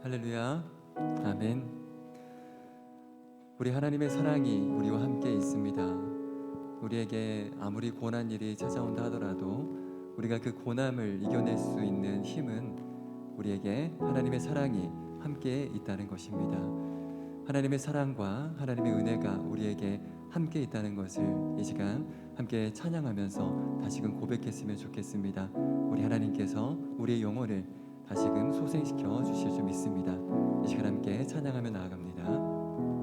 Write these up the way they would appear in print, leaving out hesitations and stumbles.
할렐루야. 아멘. 우리 하나님의 사랑이 우리와 함께 있습니다. 우리에게 아무리 고난 일이 찾아온다 하더라도 우리가 그 고난을 이겨낼 수 있는 힘은 우리에게 하나님의 사랑이 함께 있다는 것입니다. 하나님의 사랑과 하나님의 은혜가 우리에게 함께 있다는 것을 이 시간 함께 찬양하면서 다시금 고백했으면 좋겠습니다. 우리 하나님께서 우리의 영혼을 다시금 소생시켜 주실 줄 믿습니다. 이 시간 함께 찬양하며 나아갑니다.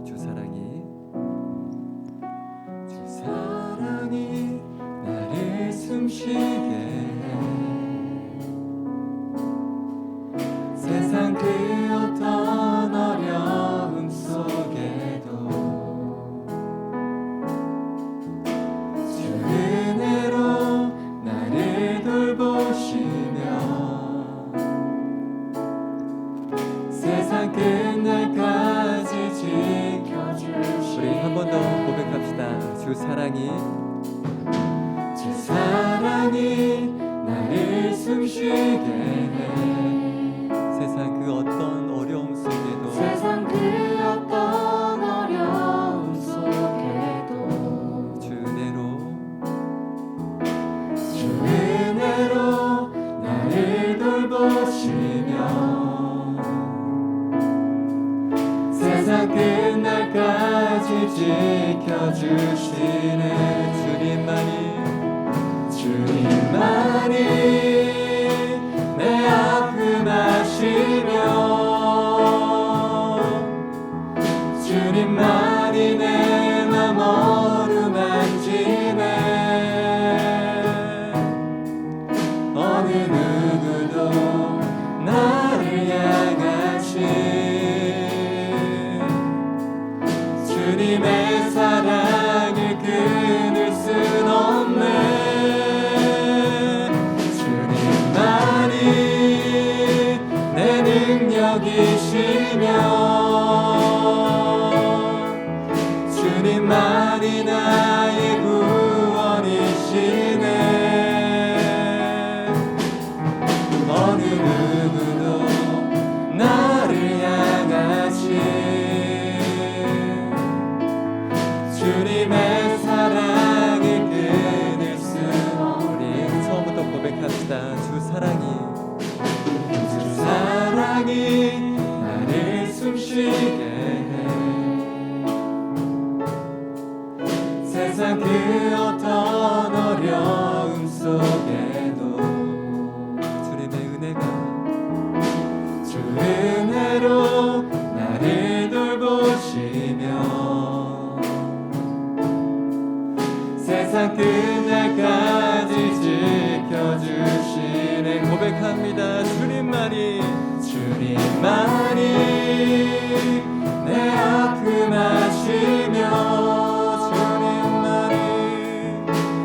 주 사랑이 나를 숨쉬게 해. 세상 그 어떤 어려움 속에도 주 은혜로 나를 돌보시며 세상 끝날까지 지켜주시네. 우리 한 번 더 고백합시다. 주 사랑이 나를 숨쉬게 해. 세상 그 어떤 어려움 속에도 주 은혜로 나를 돌보시며 세상 끝날까지 지켜주시네. 주님만이 내 아픔 아시며 주님만이 내 맘 어루만지네. 어느 누구도 나를 향하시 주님의 사랑을 끊을 순 없네. 주님만이 내 능력이시며 주님만이 나의 구원이시네. 어느 누구도 나를 향하시 주님의 사랑을 끊을 수 없네. 우리 처음부터 고백합시다. 주 사랑이 나를 숨쉬게 해. 세상 그 어떤 어려움 속에도 주 은혜로 나를 돌보시며 세상 끝날까지 지켜주시네. 고백합니다. 주님만이 내 아픔 아시며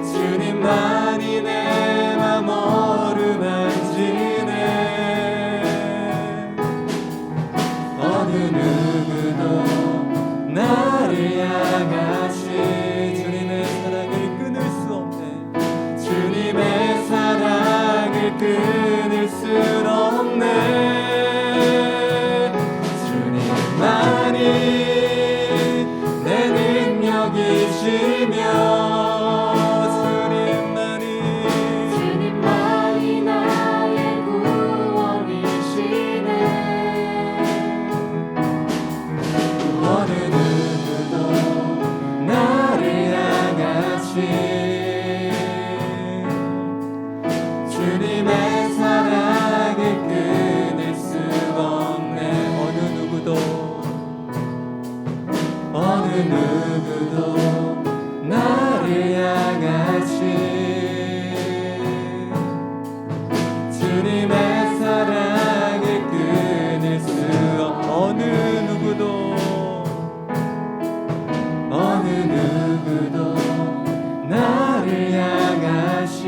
주님만이 내 맘 어루만지네. 어느 누구도 나를 향하시 주님의 사랑을 끊을 수 없네. 주님의 사랑을 끊을 순 없네. 주님만이 내 능력이시며 주님만이 나의 구원이시네. 어느 누구도 나를 향하시 주님의 사랑을 끊을 수 없네. 어느 누구도 나를 향하시 주님의 사랑을 끊을 수 없네. 어느 누구도 나를 향하시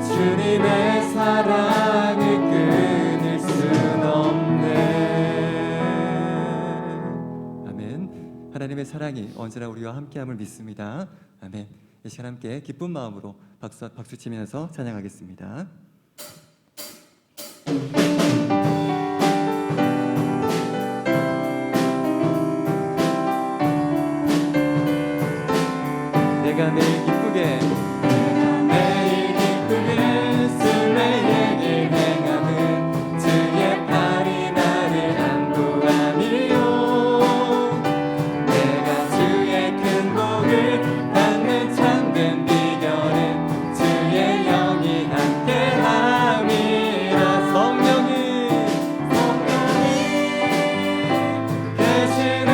주님의 사랑을 끊을 순 없네. 아멘. 하나님의 사랑이 언제나 우리와 함께함을 믿습니다. 아멘. 이 시간 함께 기쁜 마음으로 박수 치면서 찬양하겠습니다. 내가 매일 기쁘게 술래 얘길 행함은 주의 팔이 나를 안보함이요 내가 주의 큰 복을 받는 참된 비결은 주의 영이 함께함이라 성령이 계시네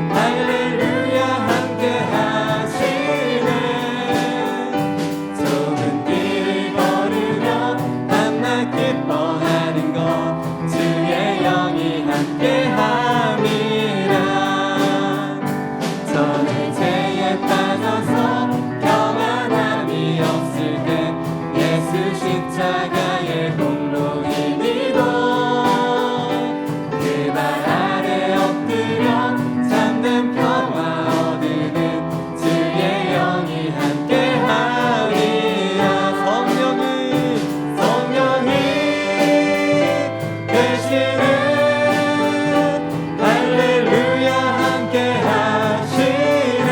할렐루야 함께하시네 좁은 길을 걸으며 밤낮 기뻐하는 것 주의 영이 함께함이라 저는 죄에 빠져서 평안함이 없을 때 예수 십자가의 공로 힘이고 그 발 아래 엎드려 참된 평화 얻으는 주의 영이 함께하리라 성령이 되시네 할렐루야 함께하시네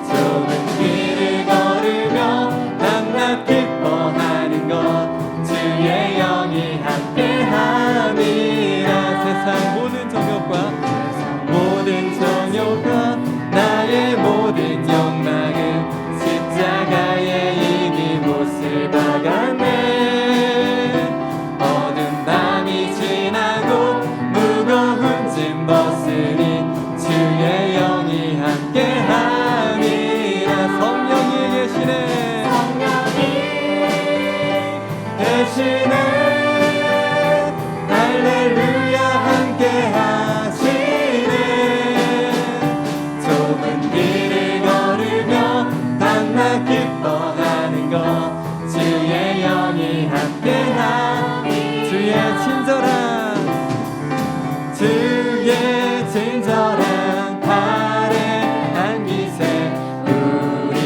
좁은 길을 걸으며 밤낮 기뻐하는 것 주의 영이 함께함이라 세상 모든 정욕과 나의 모든 욕망은 십자가에 이미 못을 박았네 어두운 밤이 지나고 무거운 짐 벗으니 주의 영이 함께함이라 성령이 계시네 할렐루야 함께하시네 좁은 길을 걸으며 밤낮 기뻐하는 것 주의 영이 함께하니 주의 친절한 팔에 안기세 우리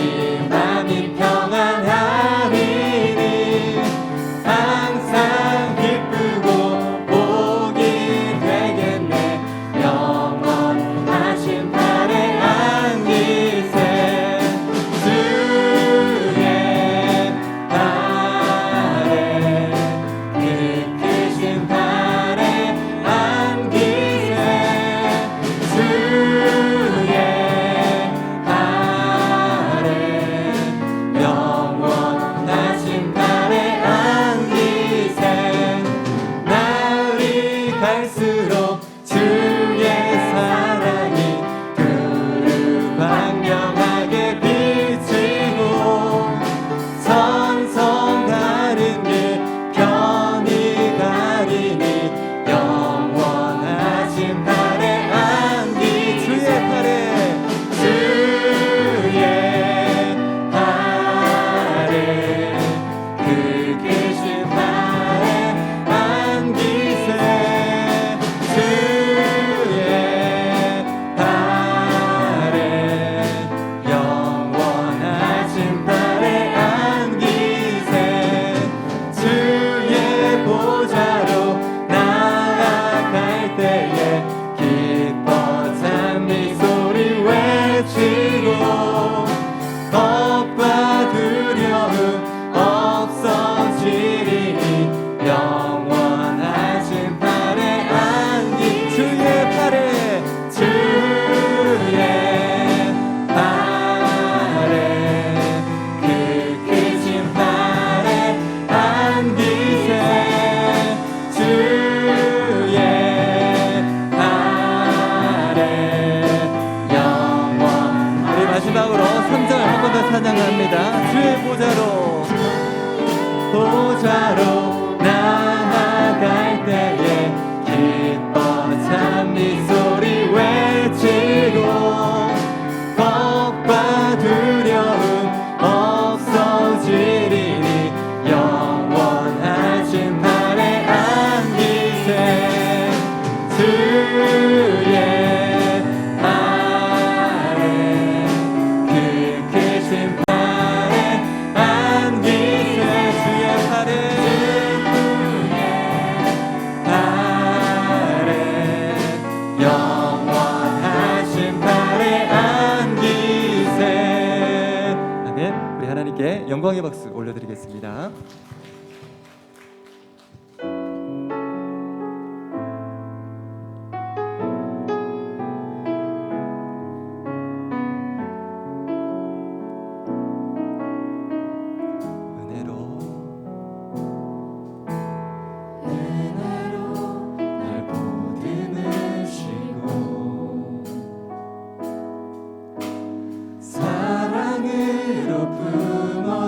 맘이 평안하리니 항상 기쁘고 복이 되겠네 영원하신 팔에 안기세 주의 팔에 그 크신 팔에 안기세 주의 팔에 영원하신 팔에 안기세 날이 갈수록 주의 사랑이 두루 광명하게 비치고 천성 다른 길 편히 가리니 영원하신 팔에 안기 주의 팔에 그 크신 팔에 안기세 주의 팔에 영원하신 팔에 안기세 주의 보좌로 나아갈 때에 기뻐 찬미 소리 외치고 겁과 두려움 없어지리니 영원하신 팔에 안기 주의 팔에 그 크신 팔에 안기세 주의 팔에 영원 우리 마지막으로 3절 한 번 더 찬양합니다 주의 보좌로 나아갈 때에 기뻐 찬미 소리 외치고 겁과 두려움 없어지리니 영원하신 팔에 안기세 주의 팔에 그 크신 팔에 안기세 주의 팔에 우리 하나님께 영광의 박수 올려드리겠습니다.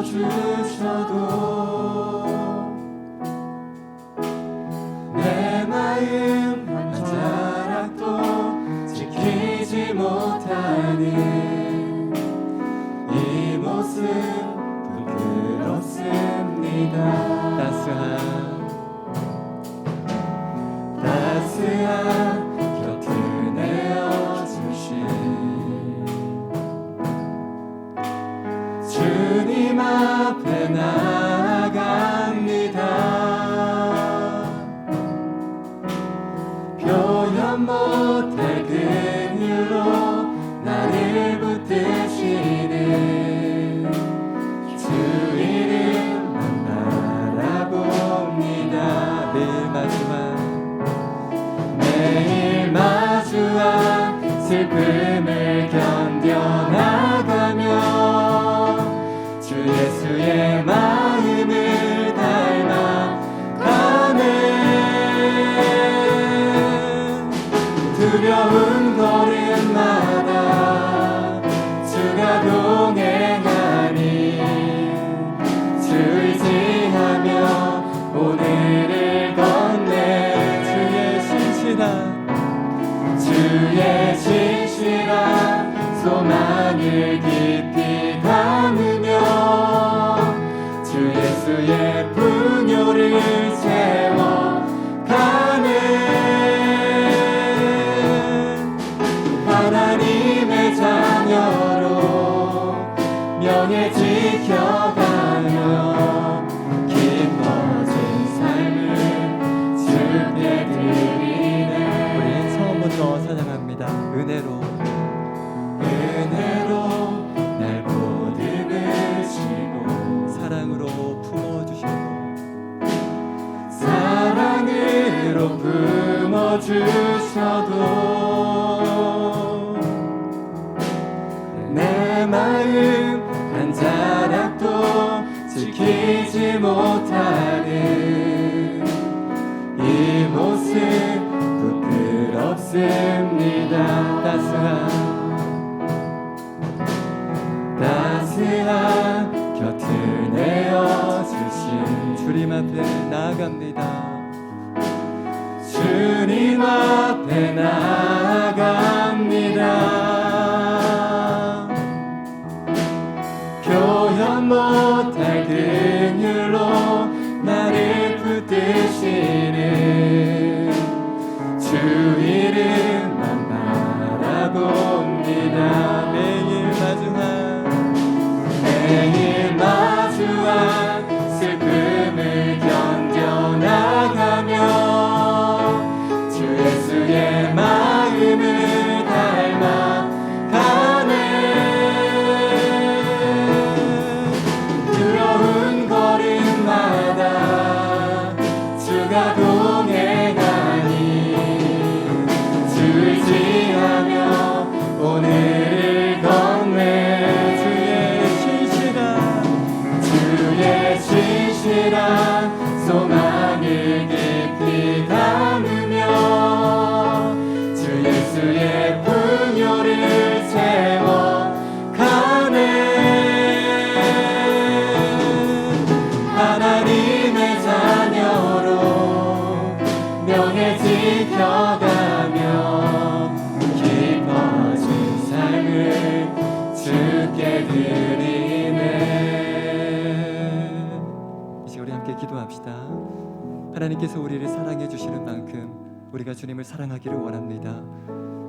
주셔도 내 마음 한 자락도 지키지 못하는 이 모습 부끄럽습니다. 따스한 곁을 내어주신 주님 앞에 나아갑니다. 표현 못할 긍휼로 나를 붙드시는 주 이름만 바라봅니다. 매일 마주한 슬픔을 견뎌나가며 주 예수의 마음을 닮아가네. 두려운 걸음마다 주가 동행하니 주 의지하며 오늘을 건네. 주의 신실한 소망을 깊이 담으며 주 예수의 풍요를 채워가네. 하나님의 자녀로 명예 지켜가며 깊어진 삶을 주께 드리네. 우리 처음부터 찬양합니다. 은혜로 날 보듬으시고 사랑으로 품어주셔도 내 마음 한 자락도 지키지 못하는 이 모습 부끄럽습니다. 따스한 곁을 내어주신 주님 앞에 나아갑니다. 주님 앞에 나아갑니다. 표현 못할 긍휼로 나를 붙드시는 주 이름만 바라봅니다. 매일 마주한 슬픔을 견뎌나가며 주 예수의 마음을 닮아가네. 두려운 걸음마다 주가 동행하니 주 의지하며 오늘을 건네. 신실한 소망을 깊이 담으며 주 예수의 풍요를 채워가네. 하나님의 자녀로 명예 지켜가며 깊어진 삶을 주께 드리네. 우리 함께 기도합시다. 하나님께서 우리를 사랑해 주시는 만큼 우리가 주님을 사랑하기를 원합니다.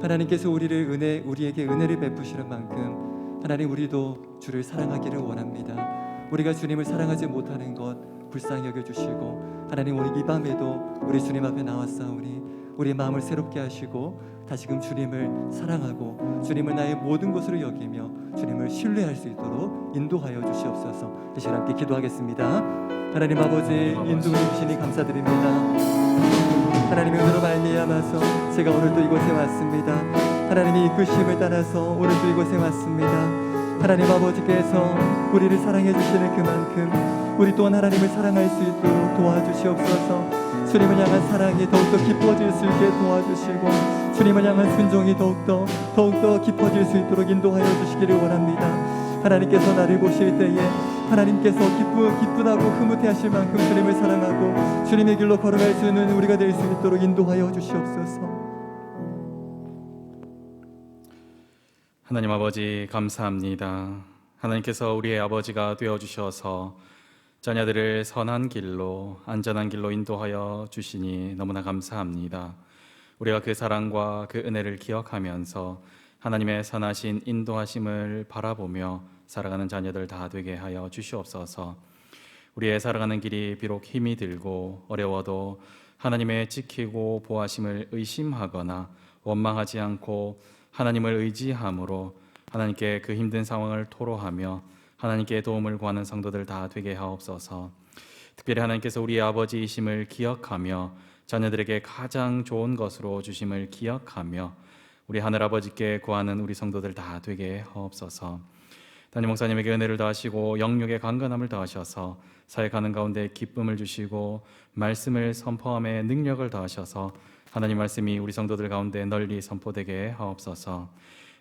하나님께서 우리에게 은혜를 베푸시는 만큼 하나님 우리도 주를 사랑하기를 원합니다. 우리가 주님을 사랑하지 못하는 것 불쌍히 여겨 주시고 하나님 오늘 이 밤에도 우리 주님 앞에 나왔사오니 우리의 마음을 새롭게 하시고 다시금 주님을 사랑하고 주님을 나의 모든 것으로 여기며 주님을 신뢰할 수 있도록 인도하여 주시옵소서. 다시 함께 기도하겠습니다. 하나님 아버지, 인도해 주시니 감사드립니다. 하나님의 은혜로 말미암아서 제가 오늘도 이곳에 왔습니다. 하나님의 이끄심을 따라서 오늘도 이곳에 왔습니다. 하나님 아버지께서 우리를 사랑해 주시는 그만큼 우리 또한 하나님을 사랑할 수 있도록 도와주시옵소서. 주님을 향한 사랑이 더욱더 깊어질 수 있게 도와주시고 주님을 향한 순종이 더욱더 깊어질 수 있도록 인도하여 주시기를 원합니다. 하나님께서 나를 보실 때에 하나님께서 기쁘다고 흐뭇해 하실 만큼 주님을 사랑하고 주님의 길로 걸어갈 수 있는 우리가 될 수 있도록 인도하여 주시옵소서. 하나님 아버지 감사합니다. 하나님께서 우리의 아버지가 되어주셔서 자녀들을 선한 길로 안전한 길로 인도하여 주시니 너무나 감사합니다. 우리가 그 사랑과 그 은혜를 기억하면서 하나님의 선하신 인도하심을 바라보며 살아가는 자녀들 다 되게 하여 주시옵소서. 우리의 살아가는 길이 비록 힘이 들고 어려워도 하나님의 지키고 보호하심을 의심하거나 원망하지 않고 하나님을 의지함으로 하나님께 그 힘든 상황을 토로하며 하나님께 도움을 구하는 성도들 다 되게 하옵소서. 특별히 하나님께서 우리의 아버지이심을 기억하며 자녀들에게 가장 좋은 것으로 주심을 기억하며 우리 하늘아버지께 구하는 우리 성도들 다 되게 하옵소서. 담임 목사님에게 은혜를 더하시고 영육의 강건함을 더하셔서 사역하는 가운데 기쁨을 주시고 말씀을 선포함에 능력을 더하셔서 하나님 말씀이 우리 성도들 가운데 널리 선포되게 하옵소서.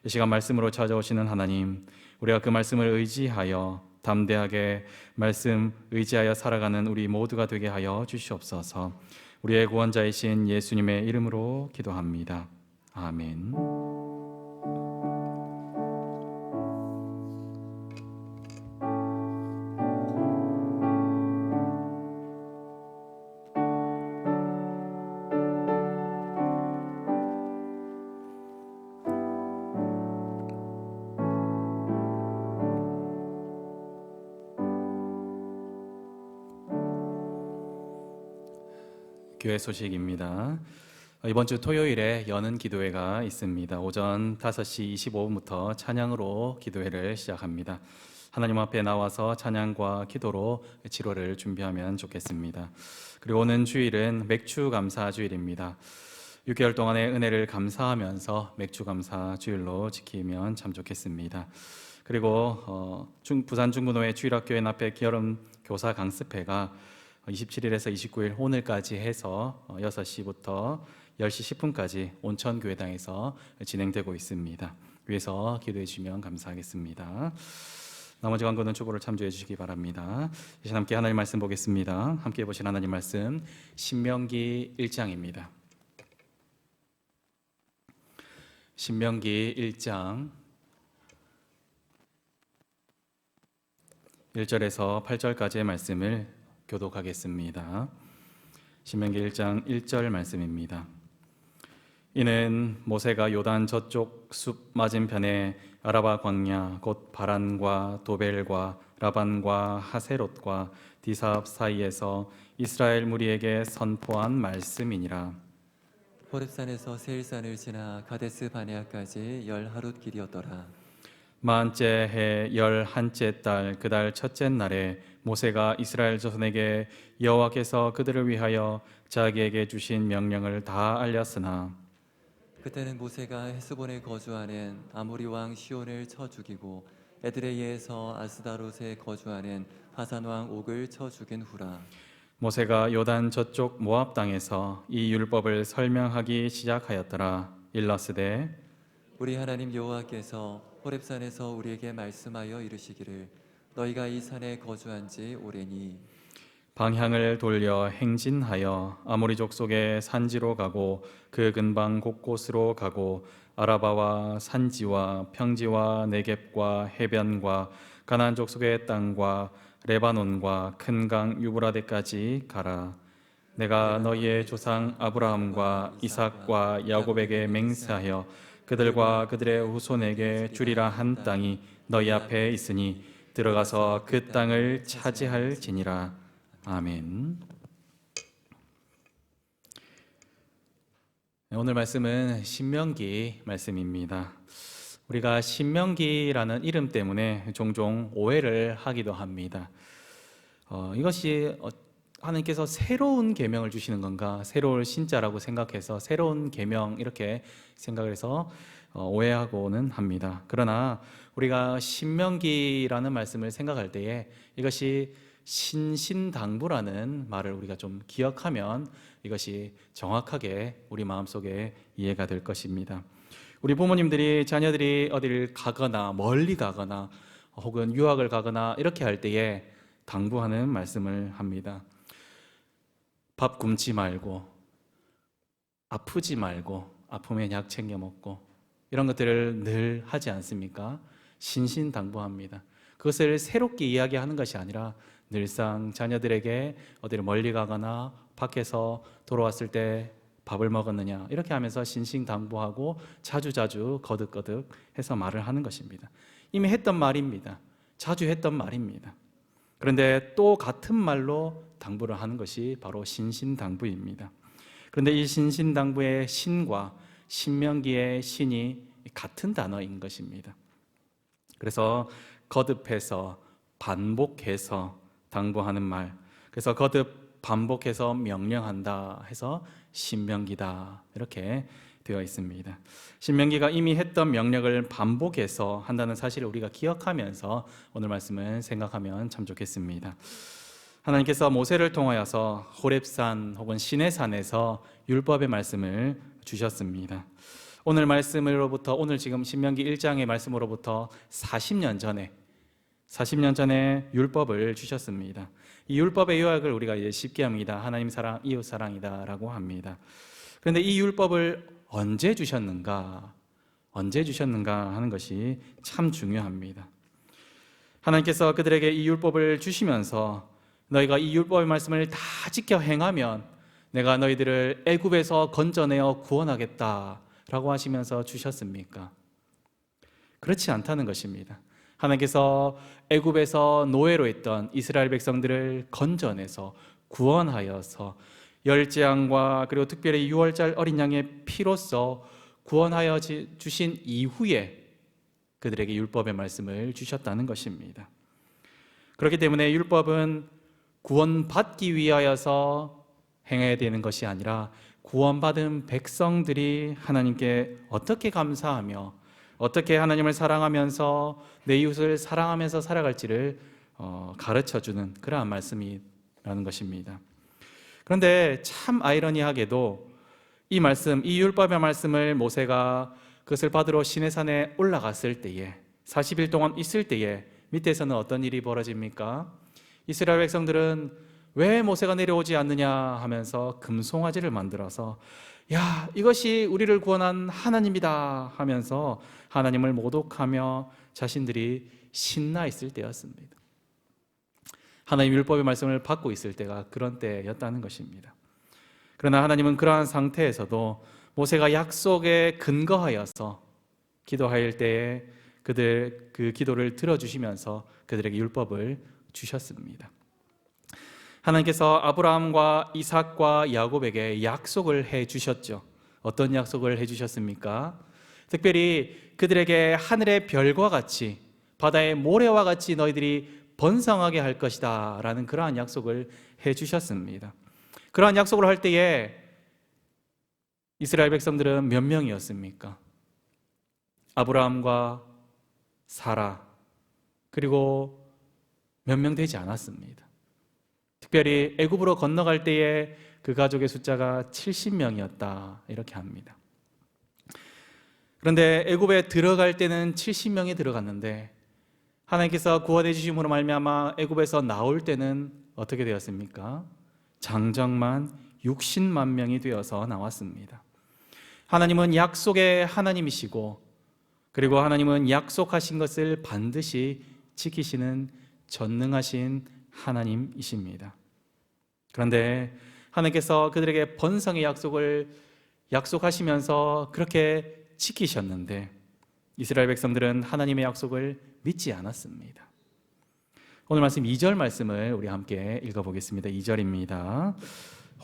이 시간 말씀으로 찾아오시는 하나님, 우리가 그 말씀을 의지하여 담대하게 말씀 의지하여 살아가는 우리 모두가 되게 하여 주시옵소서. 우리의 구원자이신 예수님의 이름으로 기도합니다. 아멘. 교회 소식입니다. 이번 주 토요일에 여는 기도회가 있습니다. 오전 5시 25분부터 찬양으로 기도회를 시작합니다. 하나님 앞에 나와서 찬양과 기도로 치료를 준비하면 좋겠습니다. 그리고 오는 주일은 맥주 감사 주일입니다. 6개월 동안의 은혜를 감사하면서 맥주 감사 주일로 지키면 참 좋겠습니다. 그리고 부산 중구노회 주일학교회 앞에 여름 교사 강습회가 27일에서 29일 오늘까지 해서 6시부터 10시 10분까지 온천교회당에서 진행되고 있습니다. 위에서 기도해 주시면 감사하겠습니다. 나머지 광고는 축복을 참조해 주시기 바랍니다. 이제 함께 하나님 말씀 보겠습니다. 함께 보신 하나님 말씀 신명기 1장입니다. 신명기 1장 1절에서 8절까지의 말씀을 교독하겠습니다. 신명기 1장 1절 말씀입니다. 이는 모세가 요단 저쪽 숲 맞은편에 아라바 광야 곧 바란과 도벨과 라반과 하세롯과 디삽 사이에서 이스라엘 무리에게 선포한 말씀이니라. 호렙산에서 세일산을 지나 가데스 바네아까지 10하룻 길이었더라. 만째 해 11째 달 그 달 첫째 날에 모세가 이스라엘 자손에게 여호와께서 그들을 위하여 자기에게 주신 명령을 다 알렸으나 그때는 모세가 헤스본에 거주하는 아모리 왕 시온을 쳐 죽이고 에드레이에서 아스다롯에 거주하는 바산 왕 옥을 쳐 죽인 후라. 모세가 요단 저쪽 모압 땅에서 이 율법을 설명하기 시작하였더라. 일러스되 우리 하나님 여호와께서 호렙산에서 우리에게 말씀하여 이르시기를 너희가 이 산에 거주한 지 오래니 방향을 돌려 행진하여 아모리 족속의 산지로 가고 그 근방 곳곳으로 가고 아라바와 산지와 평지와 네겝과 해변과 가나안 족속의 땅과 레바논과 큰 강 유브라데까지 가라. 내가 너희의 조상 아브라함과 이삭과 야곱에게 맹세하여 그들과 그들의 후손에게 주리라 한 땅이 너희 앞에 있으니 들어가서 그 땅을 차지할지니라. 아멘. 오늘 말씀은 신명기 말씀입니다. 우리가 신명기라는 이름 때문에 종종 오해를 하기도 합니다. 이것이 하나님께서 새로운 계명을 주시는 건가, 새로운 신자라고 생각해서 새로운 계명 이렇게 생각을 해서 오해하고는 합니다. 그러나 우리가 신명기라는 말씀을 생각할 때에 이것이 신신당부라는 말을 우리가 좀 기억하면 이것이 정확하게 우리 마음속에 이해가 될 것입니다. 우리 부모님들이 자녀들이 어디를 가거나 멀리 가거나 혹은 유학을 가거나 이렇게 할 때에 당부하는 말씀을 합니다. 밥 굶지 말고, 아프지 말고, 아프면 약 챙겨 먹고, 이런 것들을 늘 하지 않습니까? 신신당부합니다. 그것을 새롭게 이야기하는 것이 아니라 늘상 자녀들에게 어디를 멀리 가거나 밖에서 돌아왔을 때 밥을 먹었느냐 이렇게 하면서 신신당부하고 자주자주 거듭거듭 해서 말을 하는 것입니다. 이미 했던 말입니다. 자주 했던 말입니다. 그런데 또 같은 말로 당부를 하는 것이 바로 신신당부입니다. 그런데 이 신신당부의 신과 신명기의 신이 같은 단어인 것입니다. 그래서 거듭해서 반복해서 당부하는 말, 그래서 거듭 반복해서 명령한다 해서 신명기다 이렇게 되어 있습니다. 신명기가 이미 했던 명령을 반복해서 한다는 사실을 우리가 기억하면서 오늘 말씀을 생각하면 참 좋겠습니다. 하나님께서 모세를 통하여서 호렙산 혹은 시내산에서 율법의 말씀을 주셨습니다. 오늘 말씀으로부터 오늘 지금 신명기 1장의 말씀으로부터 40년 전에 율법을 주셨습니다. 이 율법의 요약을 우리가 이제 쉽게 합니다. 하나님 사랑, 이웃 사랑이다라고 합니다. 그런데 이 율법을 언제 주셨는가 하는 것이 참 중요합니다. 하나님께서 그들에게 이 율법을 주시면서 너희가 이 율법의 말씀을 다 지켜 행하면 내가 너희들을 애굽에서 건져내어 구원하겠다라고 하시면서 주셨습니까? 그렇지 않다는 것입니다. 하나님께서 애굽에서 노예로 있던 이스라엘 백성들을 건져내서 구원하여서 열재앙과 그리고 특별히 유월절 어린 양의 피로써 구원하여 주신 이후에 그들에게 율법의 말씀을 주셨다는 것입니다. 그렇기 때문에 율법은 구원받기 위하여서 행해야 되는 것이 아니라 구원받은 백성들이 하나님께 어떻게 감사하며 어떻게 하나님을 사랑하면서 내 이웃을 사랑하면서 살아갈지를 가르쳐주는 그러한 말씀이라는 것입니다. 그런데 참 아이러니하게도 이 말씀, 이 율법의 말씀을 모세가 그것을 받으러 시내산에 올라갔을 때에 40일 동안 있을 때에 밑에서는 어떤 일이 벌어집니까? 이스라엘 백성들은 왜 모세가 내려오지 않느냐 하면서 금송아지를 만들어서 야, 이것이 우리를 구원한 하나님이다 하면서 하나님을 모독하며 자신들이 신나 있을 때였습니다. 하나님 율법의 말씀을 받고 있을 때가 그런 때였다는 것입니다. 그러나 하나님은 그러한 상태에서도 모세가 약속에 근거하여서 기도할 때에 그들 그 기도를 들어주시면서 그들에게 율법을 주셨습니다. 하나님께서 아브라함과 이삭과 야곱에게 약속을 해 주셨죠. 어떤 약속을 해 주셨습니까? 특별히 그들에게 하늘의 별과 같이 바다의 모래와 같이 너희들이 번성하게 할 것이다 라는 그러한 약속을 해 주셨습니다. 그러한 약속을 할 때에 이스라엘 백성들은 몇 명이었습니까? 아브라함과 사라 그리고 몇 명 되지 않았습니다. 특별히 애굽으로 건너갈 때에 그 가족의 숫자가 70명이었다 이렇게 합니다. 그런데 애굽에 들어갈 때는 70명이 들어갔는데 하나님께서 구원해 주심으로 말미암아 애굽에서 나올 때는 어떻게 되었습니까? 장정만 60만 명이 되어서 나왔습니다. 하나님은 약속의 하나님이시고 그리고 하나님은 약속하신 것을 반드시 지키시는 전능하신 하나님이십니다. 그런데 하나님께서 그들에게 번성의 약속을 약속하시면서 그렇게 지키셨는데 이스라엘 백성들은 하나님의 약속을 믿지 않았습니다. 오늘 말씀 2절 말씀을 우리 함께 읽어보겠습니다. 2절입니다.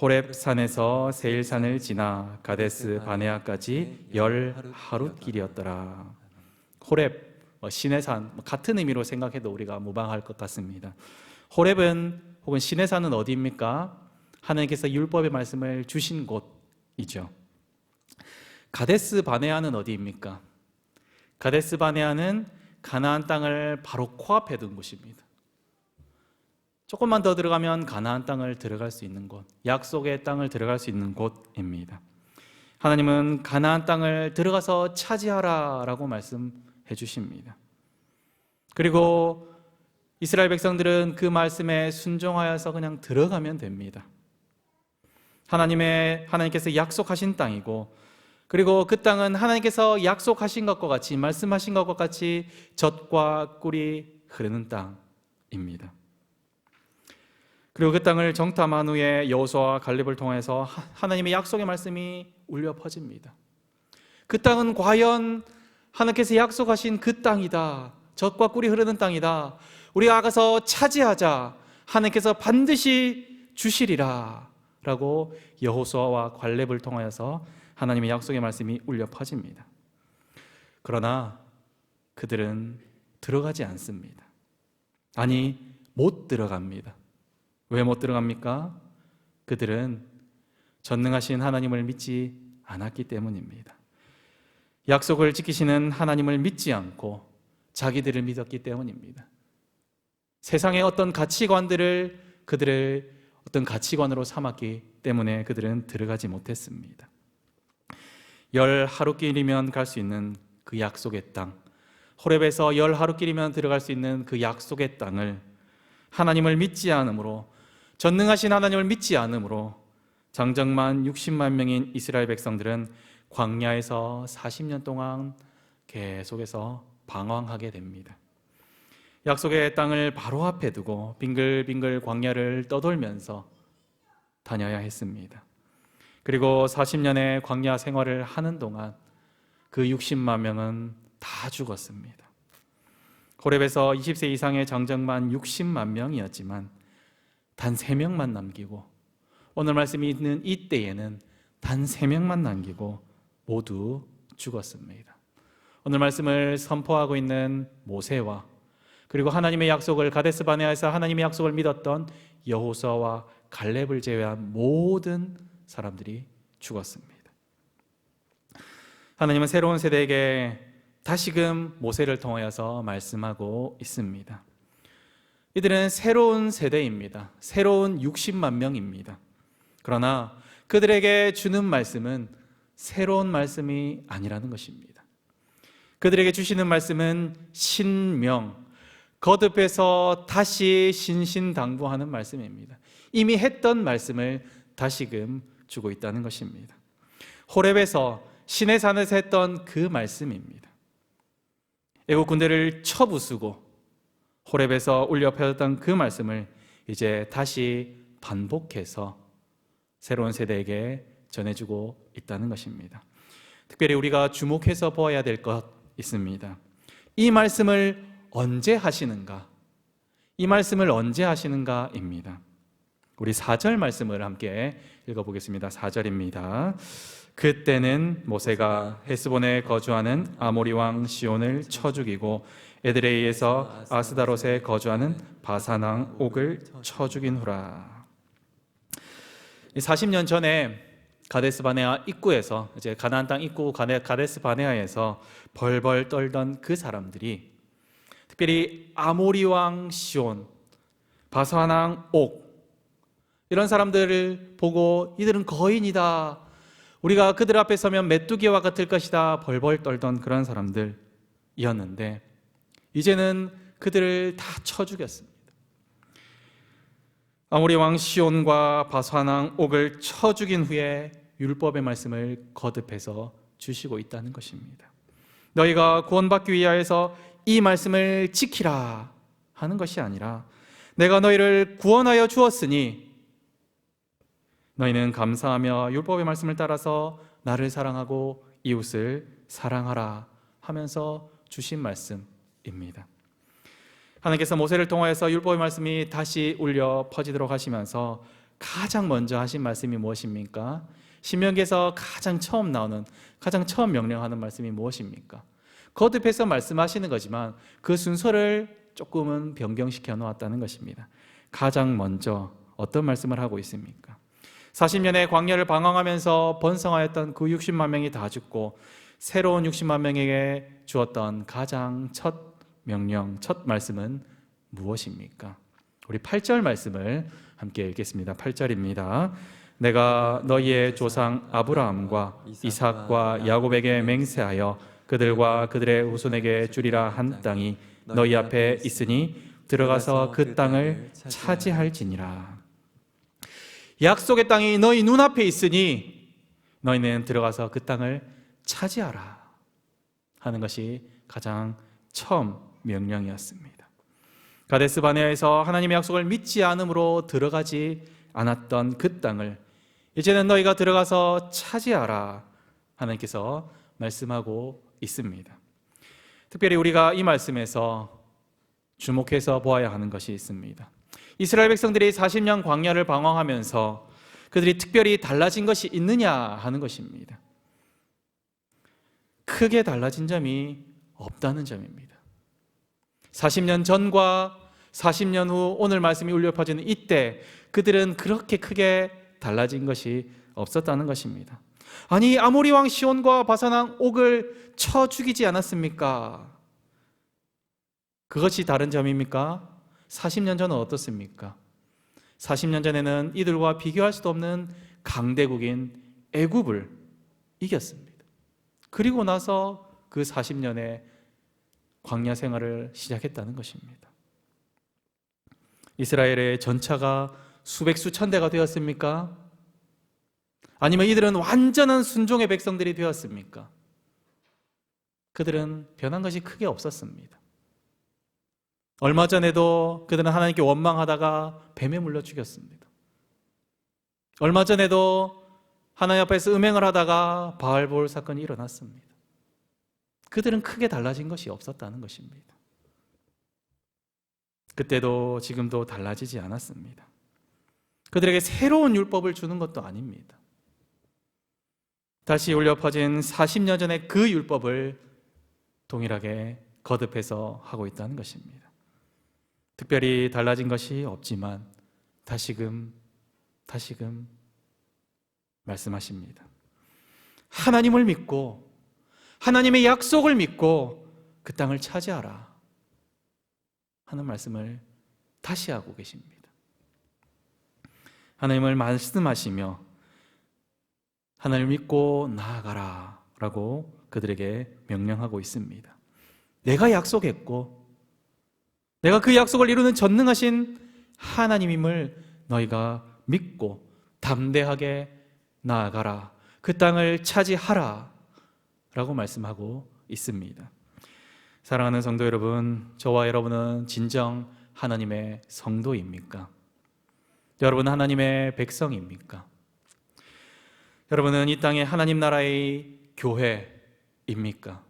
호렙 산에서 세일산을 지나 가데스 바네아까지 10하루 길이었더라. 호렙, 신의 산, 같은 의미로 생각해도 우리가 무방할 것 같습니다. 호렙은 혹은 신의 산은 어디입니까? 하나님께서 율법의 말씀을 주신 곳이죠. 가데스 바네아는 어디입니까? 가데스 바네아는 가나안 땅을 바로 코앞에 둔 곳입니다. 조금만 더 들어가면 가나안 땅을 들어갈 수 있는 곳, 약속의 땅을 들어갈 수 있는 곳입니다. 하나님은 가나안 땅을 들어가서 차지하라라고 말씀해 주십니다. 그리고 이스라엘 백성들은 그 말씀에 순종하여서 그냥 들어가면 됩니다. 하나님께서 약속하신 땅이고, 그리고 그 땅은 하나님께서 약속하신 것과 같이, 말씀하신 것과 같이 젖과 꿀이 흐르는 땅입니다. 그리고 그 땅을 정탐한 후에 여호수아와 갈렙을 통해서 하나님의 약속의 말씀이 울려 퍼집니다. 그 땅은 과연 하나님께서 약속하신 그 땅이다, 젖과 꿀이 흐르는 땅이다, 우리가 가서 차지하자, 하나님께서 반드시 주시리라 라고 여호수아와 갈렙을 통하여서 하나님의 약속의 말씀이 울려 퍼집니다. 그러나 그들은 들어가지 않습니다. 아니, 못 들어갑니다. 왜 못 들어갑니까? 그들은 전능하신 하나님을 믿지 않았기 때문입니다. 약속을 지키시는 하나님을 믿지 않고 자기들을 믿었기 때문입니다. 세상의 어떤 가치관들을 그들의 어떤 가치관으로 삼았기 때문에 그들은 들어가지 못했습니다. 10하루길이면 갈 수 있는 그 약속의 땅, 호렙에서 10하루길이면 들어갈 수 있는 그 약속의 땅을 하나님을 믿지 않으므로, 전능하신 하나님을 믿지 않으므로 장정만 60만 명인 이스라엘 백성들은 광야에서 40년 동안 계속해서 방황하게 됩니다. 약속의 땅을 바로 앞에 두고 빙글빙글 광야를 떠돌면서 다녀야 했습니다. 그리고 40년의 광야 생활을 하는 동안 그 60만 명은 다 죽었습니다. 호렙에서 20세 이상의 장정만 60만 명이었지만 단 3명만 남기고, 오늘 말씀이 있는 이때에는 단 3명만 남기고 모두 죽었습니다. 오늘 말씀을 선포하고 있는 모세와, 그리고 하나님의 약속을 가데스 바네아에서 하나님의 약속을 믿었던 여호수아와 갈렙을 제외한 모든 사람들이 죽었습니다. 하나님은 새로운 세대에게 다시금 모세를 통하여서 말씀하고 있습니다. 이들은 새로운 세대입니다. 새로운 60만 명입니다. 그러나 그들에게 주는 말씀은 새로운 말씀이 아니라는 것입니다. 그들에게 주시는 말씀은 신명, 거듭해서 다시 신신당부하는 말씀입니다. 이미 했던 말씀을 다시금 주고 있다는 것입니다. 호렙에서 신의 산에서 했던 그 말씀입니다. 애국 군대를 쳐부수고 호렙에서 울려 퍼졌던 그 말씀을 이제 다시 반복해서 새로운 세대에게 전해주고 있다는 것입니다. 특별히 우리가 주목해서 보아야 될 것 있습니다. 이 말씀을 언제 하시는가? 이 말씀을 언제 하시는가입니다. 우리 4절 말씀을 함께 읽어보겠습니다. 4절입니다. 그때는 모세가 헤스본에 거주하는 아모리 왕 시온을 쳐 죽이고 에드레이에서 아스다롯에 거주하는 바산 왕 옥을 쳐 죽인 후라. 40년 전에 가데스 바네아 입구에서, 이제 가나안 땅 입구 가데스 바네아에서 벌벌 떨던 그 사람들이, 특별히 아모리 왕 시온, 바산 왕 옥, 이런 사람들을 보고 이들은 거인이다, 우리가 그들 앞에 서면 메뚜기와 같을 것이다 벌벌 떨던 그런 사람들이었는데, 이제는 그들을 다 쳐 죽였습니다. 아모리 왕 시온과 바산 왕 옥을 쳐 죽인 후에 율법의 말씀을 거듭해서 주시고 있다는 것입니다. 너희가 구원받기 위하여서 이 말씀을 지키라 하는 것이 아니라, 내가 너희를 구원하여 주었으니 너희는 감사하며 율법의 말씀을 따라서 나를 사랑하고 이웃을 사랑하라 하면서 주신 말씀입니다. 하나님께서 모세를 통하여서 율법의 말씀이 다시 울려 퍼지도록 하시면서 가장 먼저 하신 말씀이 무엇입니까? 신명기에서 가장 처음 나오는, 가장 처음 명령하는 말씀이 무엇입니까? 거듭해서 말씀하시는 거지만 그 순서를 조금은 변경시켜 놓았다는 것입니다. 가장 먼저 어떤 말씀을 하고 있습니까? 40년의 광야를 방황하면서 번성하였던 그 60만 명이 다 죽고 새로운 60만 명에게 주었던 가장 첫 명령, 첫 말씀은 무엇입니까? 우리 8절 말씀을 함께 읽겠습니다. 8절입니다. 내가 너희의 조상 아브라함과 이삭과 야곱에게 맹세하여 그들과 그들의 후손에게 주리라 한 땅이 너희 앞에 있으니 들어가서 그 땅을 차지할지니라. 약속의 땅이 너희 눈앞에 있으니 너희는 들어가서 그 땅을 차지하라 하는 것이 가장 처음 명령이었습니다. 가데스 바네아에서 하나님의 약속을 믿지 않음으로 들어가지 않았던 그 땅을 이제는 너희가 들어가서 차지하라 하나님께서 말씀하고 있습니다. 특별히 우리가 이 말씀에서 주목해서 보아야 하는 것이 있습니다. 이스라엘 백성들이 40년 광야를 방황하면서 그들이 특별히 달라진 것이 있느냐 하는 것입니다. 크게 달라진 점이 없다는 점입니다. 40년 전과 40년 후 오늘 말씀이 울려 퍼지는 이때 그들은 그렇게 크게 달라진 것이 없었다는 것입니다. 아니, 아모리 왕 시온과 바산 왕 옥을 쳐 죽이지 않았습니까? 그것이 다른 점입니까? 40년 전은 어떻습니까? 40년 전에는 이들과 비교할 수도 없는 강대국인 애굽을 이겼습니다. 그리고 나서 그 40년의 광야 생활을 시작했다는 것입니다. 이스라엘의 전차가 수백 수천 대가 되었습니까? 아니면 이들은 완전한 순종의 백성들이 되었습니까? 그들은 변한 것이 크게 없었습니다. 얼마 전에도 그들은 하나님께 원망하다가 뱀에 물려 죽였습니다. 얼마 전에도 하나님 앞에서 음행을 하다가 바알볼 사건이 일어났습니다. 그들은 크게 달라진 것이 없었다는 것입니다. 그때도 지금도 달라지지 않았습니다. 그들에게 새로운 율법을 주는 것도 아닙니다. 다시 울려 퍼진 40년 전의 그 율법을 동일하게 거듭해서 하고 있다는 것입니다. 특별히 달라진 것이 없지만 다시금 말씀하십니다. 하나님을 믿고 하나님의 약속을 믿고 그 땅을 차지하라 하는 말씀을 다시 하고 계십니다. 하나님을 말씀하시며 하나님을 믿고 나아가라 라고 그들에게 명령하고 있습니다. 내가 약속했고 내가 그 약속을 이루는 전능하신 하나님임을 너희가 믿고 담대하게 나아가라. 그 땅을 차지하라 라고 말씀하고 있습니다. 사랑하는 성도 여러분, 저와 여러분은 진정 하나님의 성도입니까? 여러분은 하나님의 백성입니까? 여러분은 이 땅의 하나님 나라의 교회입니까?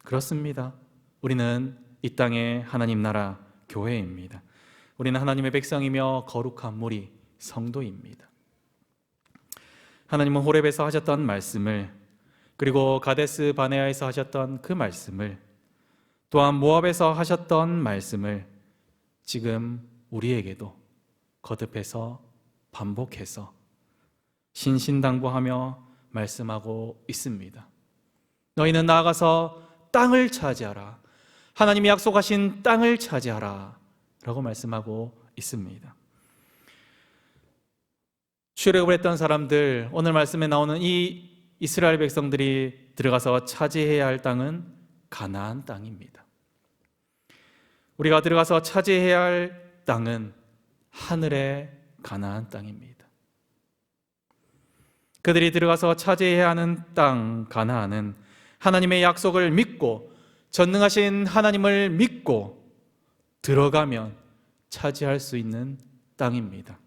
그렇습니다. 우리는 이 땅의 하나님 나라 교회입니다. 우리는 하나님의 백성이며 거룩한 무리 성도입니다. 하나님은 호렙에서 하셨던 말씀을, 그리고 가데스 바네아에서 하셨던 그 말씀을, 또한 모압에서 하셨던 말씀을 지금 우리에게도 거듭해서 반복해서 신신당부하며 말씀하고 있습니다. 너희는 나아가서 땅을 차지하라. 하나님이 약속하신 땅을 차지하라 라고 말씀하고 있습니다. 출애굽을 했던 사람들, 오늘 말씀에 나오는 이 이스라엘 백성들이 들어가서 차지해야 할 땅은 가나안 땅입니다. 우리가 들어가서 차지해야 할 땅은 하늘의 가나안 땅입니다. 그들이 들어가서 차지해야 하는 땅 가나안은 하나님의 약속을 믿고 전능하신 하나님을 믿고 들어가면 차지할 수 있는 땅입니다.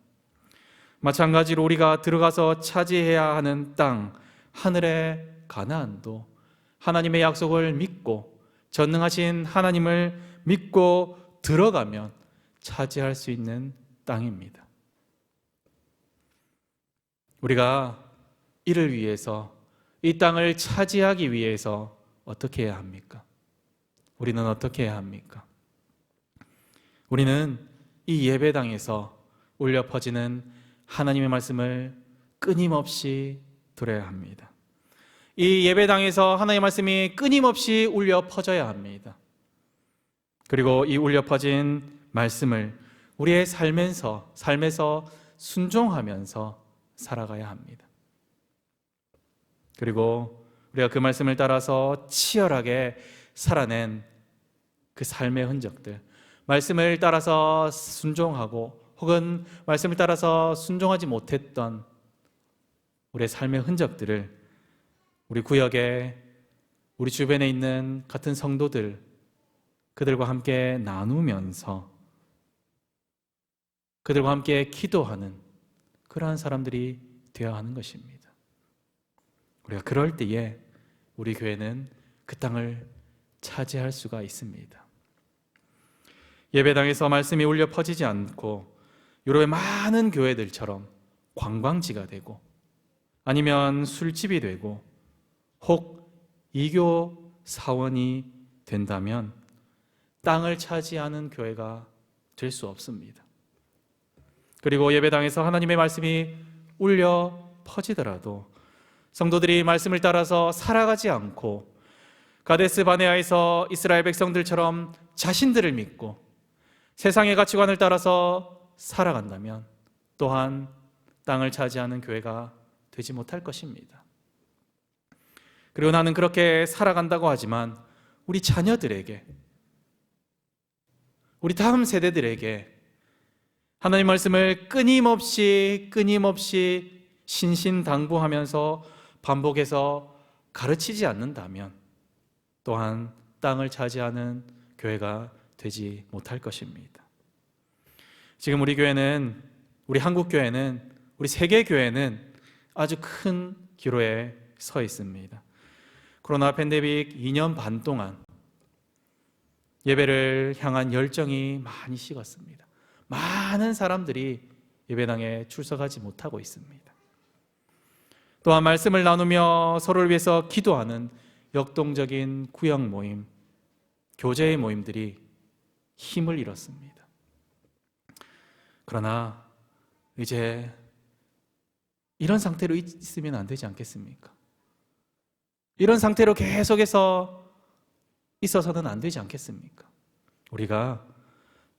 마찬가지로 우리가 들어가서 차지해야 하는 땅 하늘의 가나안도 하나님의 약속을 믿고 전능하신 하나님을 믿고 들어가면 차지할 수 있는 땅입니다. 우리가 이를 위해서, 이 땅을 차지하기 위해서 어떻게 해야 합니까? 우리는 어떻게 해야 합니까? 우리는 이 예배당에서 울려 퍼지는 하나님의 말씀을 끊임없이 들어야 합니다. 이 예배당에서 하나님의 말씀이 끊임없이 울려 퍼져야 합니다. 그리고 이 울려 퍼진 말씀을 우리의 삶에서 순종하면서 살아가야 합니다. 그리고 우리가 그 말씀을 따라서 치열하게 살아낸 그 삶의 흔적들, 말씀을 따라서 순종하고 혹은 말씀을 따라서 순종하지 못했던 우리의 삶의 흔적들을 우리 구역에, 우리 주변에 있는 같은 성도들, 그들과 함께 나누면서 그들과 함께 기도하는 그러한 사람들이 되어야 하는 것입니다. 우리가 그럴 때에 우리 교회는 그 땅을 차지할 수가 있습니다. 예배당에서 말씀이 울려 퍼지지 않고 유럽의 많은 교회들처럼 관광지가 되고 아니면 술집이 되고 혹 이교 사원이 된다면 땅을 차지하는 교회가 될 수 없습니다. 그리고 예배당에서 하나님의 말씀이 울려 퍼지더라도 성도들이 말씀을 따라서 살아가지 않고 가데스 바네아에서 이스라엘 백성들처럼 자신들을 믿고 세상의 가치관을 따라서 살아간다면 또한 땅을 차지하는 교회가 되지 못할 것입니다. 그리고 나는 그렇게 살아간다고 하지만 우리 자녀들에게, 우리 다음 세대들에게 하나님 말씀을 끊임없이 신신당부하면서 반복해서 가르치지 않는다면 또한 땅을 차지하는 교회가 되지 못할 것입니다. 지금 우리 교회는, 우리 한국 교회는, 우리 세계 교회는 아주 큰 기로에 서 있습니다. 코로나 팬데믹 2년 반 동안 예배를 향한 열정이 많이 식었습니다. 많은 사람들이 예배당에 출석하지 못하고 있습니다. 또한 말씀을 나누며 서로를 위해서 기도하는 역동적인 구역 모임, 교제의 모임들이 힘을 잃었습니다. 그러나 이제 이런 상태로 있으면 안 되지 않겠습니까? 이런 상태로 계속해서 있어서는 안 되지 않겠습니까? 우리가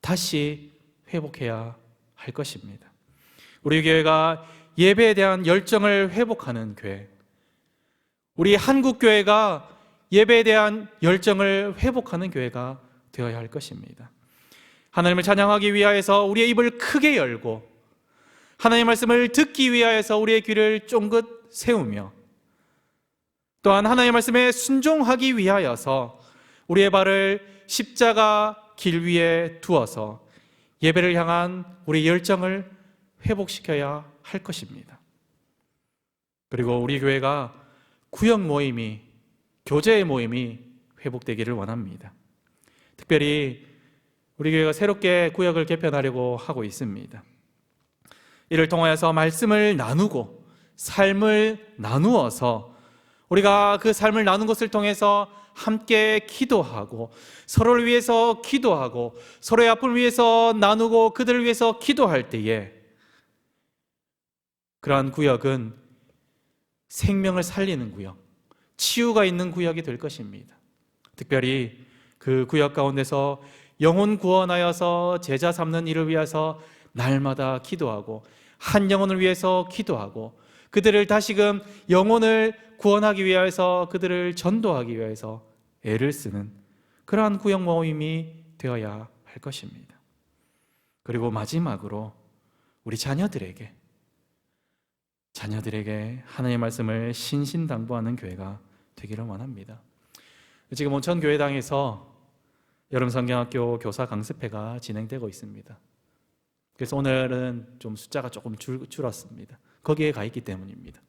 다시 회복해야 할 것입니다. 우리 교회가 예배에 대한 열정을 회복하는 교회, 우리 한국 교회가 예배에 대한 열정을 회복하는 교회가 되어야 할 것입니다. 하나님을 찬양하기 위하여서 우리의 입을 크게 열고 하나님의 말씀을 듣기 위하여서 우리의 귀를 쫑긋 세우며 또한 하나님의 말씀에 순종하기 위하여서 우리의 발을 십자가 길 위에 두어서 예배를 향한 우리의 열정을 회복시켜야 할 것입니다. 그리고 우리 교회가 구역 모임이, 교제의 모임이 회복되기를 원합니다. 특별히 우리 교회가 새롭게 구역을 개편하려고 하고 있습니다. 이를 통하여서 말씀을 나누고 삶을 나누어서 우리가 그 삶을 나눈 것을 통해서 함께 기도하고 서로를 위해서 기도하고 서로의 아픔을 위해서 나누고 그들을 위해서 기도할 때에 그러한 구역은 생명을 살리는 구역, 치유가 있는 구역이 될 것입니다. 특별히 그 구역 가운데서 영혼 구원하여서 제자 삼는 일을 위해서 날마다 기도하고 한 영혼을 위해서 기도하고 그들을 다시금 영혼을 구원하기 위해서 그들을 전도하기 위해서 애를 쓰는 그러한 구역 모임이 되어야 할 것입니다. 그리고 마지막으로 우리 자녀들에게 하나님의 말씀을 신신당부하는 교회가 되기를 원합니다. 지금 온천교회당에서 여름성경학교 교사 강습회가 진행되고 있습니다. 그래서 오늘은 좀 숫자가 조금 줄었습니다. 거기에 가 있기 때문입니다.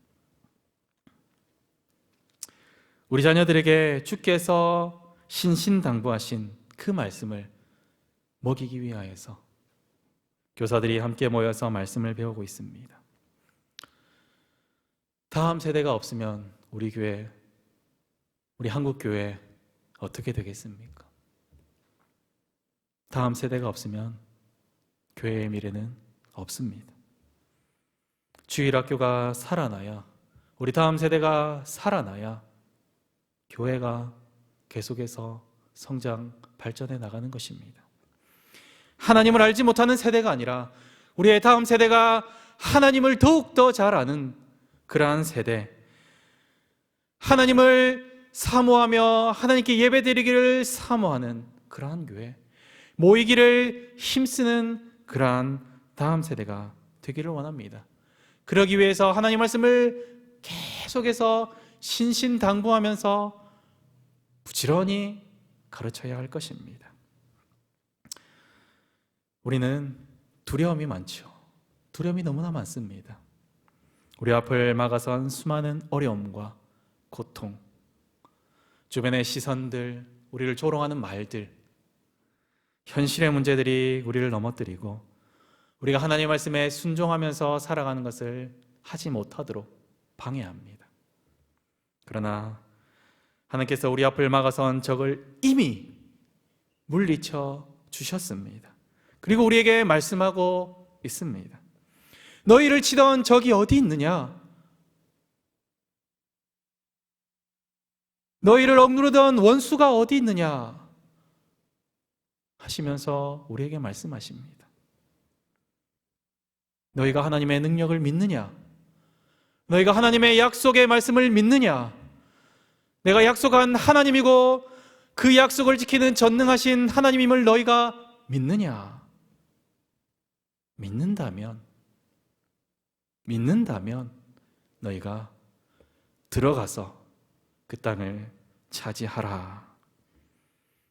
우리 자녀들에게 주께서 신신당부하신 그 말씀을 먹이기 위하여서 교사들이 함께 모여서 말씀을 배우고 있습니다. 다음 세대가 없으면 우리 교회, 우리 한국 교회 어떻게 되겠습니까? 다음 세대가 없으면 교회의 미래는 없습니다. 주일학교가 살아나야, 우리 다음 세대가 살아나야 교회가 계속해서 성장, 발전해 나가는 것입니다. 하나님을 알지 못하는 세대가 아니라 우리의 다음 세대가 하나님을 더욱더 잘 아는 그러한 세대, 하나님을 사모하며 하나님께 예배드리기를 사모하는 그러한 교회, 모이기를 힘쓰는 그러한 다음 세대가 되기를 원합니다. 그러기 위해서 하나님 말씀을 계속해서 신신당부하면서 부지런히 가르쳐야 할 것입니다. 우리는 두려움이 많죠. 두려움이 너무나 많습니다. 우리 앞을 막아선 수많은 어려움과 고통, 주변의 시선들, 우리를 조롱하는 말들, 현실의 문제들이 우리를 넘어뜨리고 우리가 하나님의 말씀에 순종하면서 살아가는 것을 하지 못하도록 방해합니다. 그러나 하나님께서 우리 앞을 막아선 적을 이미 물리쳐 주셨습니다. 그리고 우리에게 말씀하고 있습니다. 너희를 치던 적이 어디 있느냐? 너희를 억누르던 원수가 어디 있느냐? 하시면서 우리에게 말씀하십니다. 너희가 하나님의 능력을 믿느냐? 너희가 하나님의 약속의 말씀을 믿느냐? 내가 약속한 하나님이고 그 약속을 지키는 전능하신 하나님임을 너희가 믿느냐? 믿는다면 너희가 들어가서 그 땅을 차지하라.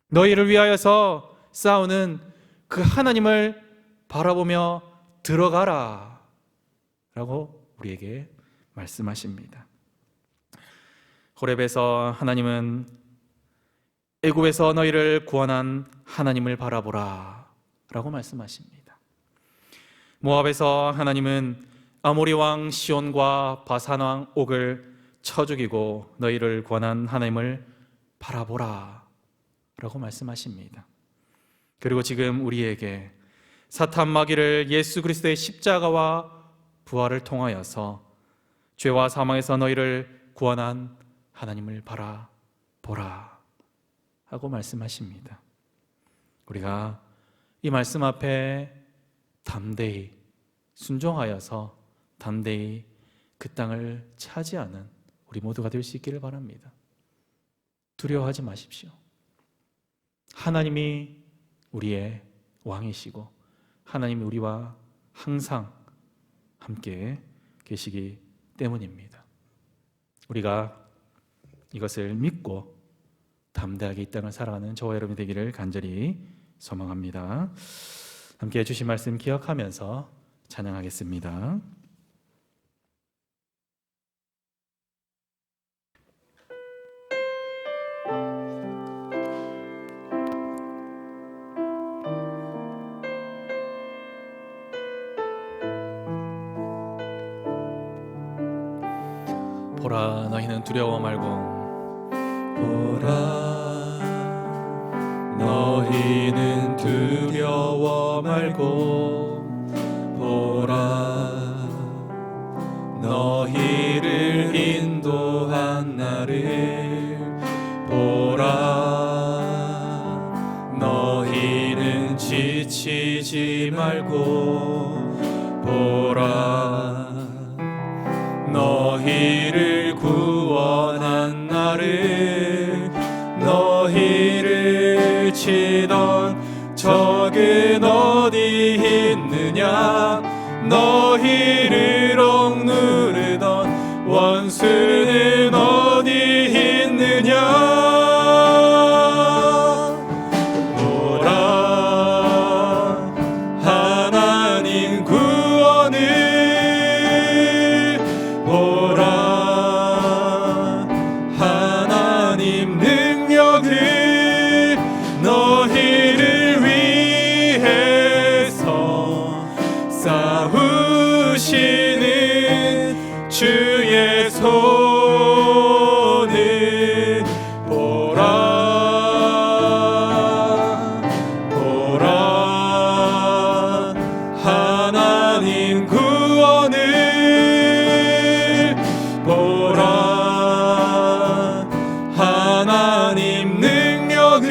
너희를 위하여서 싸우는 그 하나님을 바라보며 들어가라 라고 우리에게 말씀하십니다. 호렙에서 하나님은 애굽에서 너희를 구원한 하나님을 바라보라 라고 말씀하십니다. 모압에서 하나님은 아모리 왕 시온과 바산 왕 옥을 쳐 죽이고 너희를 구원한 하나님을 바라보라 라고 말씀하십니다. 그리고 지금 우리에게 사탄 마귀를 예수 그리스도의 십자가와 부활을 통하여서 죄와 사망에서 너희를 구원한 하나님을 바라보라 하고 말씀하십니다. 우리가 이 말씀 앞에 담대히 순종하여서 담대히 그 땅을 차지하는 우리 모두가 될 수 있기를 바랍니다. 두려워하지 마십시오. 하나님이 우리의 왕이시고 하나님이 우리와 항상 함께 계시기 때문입니다. 우리가 이것을 믿고 담대하게 이 땅을 살아가는 저와 여러분이 되기를 간절히 소망합니다. 함께 해주신 말씀 기억하면서 찬양하겠습니다. 보라, 너희는 두려워 말고, 보라, 너희는 두려워 말고, 보라, 너희를 인도한 나를 보라, 너희는 지치지 말고, 보라, 너희를 구원한 나를, 너희를 치던 적은 어디 있느냐, 너희를 억누르던 원수는 어디 있느냐. 보라, 하나님 구원을, 보라, 하나님 능력을, 너희를 위해서 싸우시는 주 예수 손을 보라 보라 하나님 구원을 보라 하나님 능력을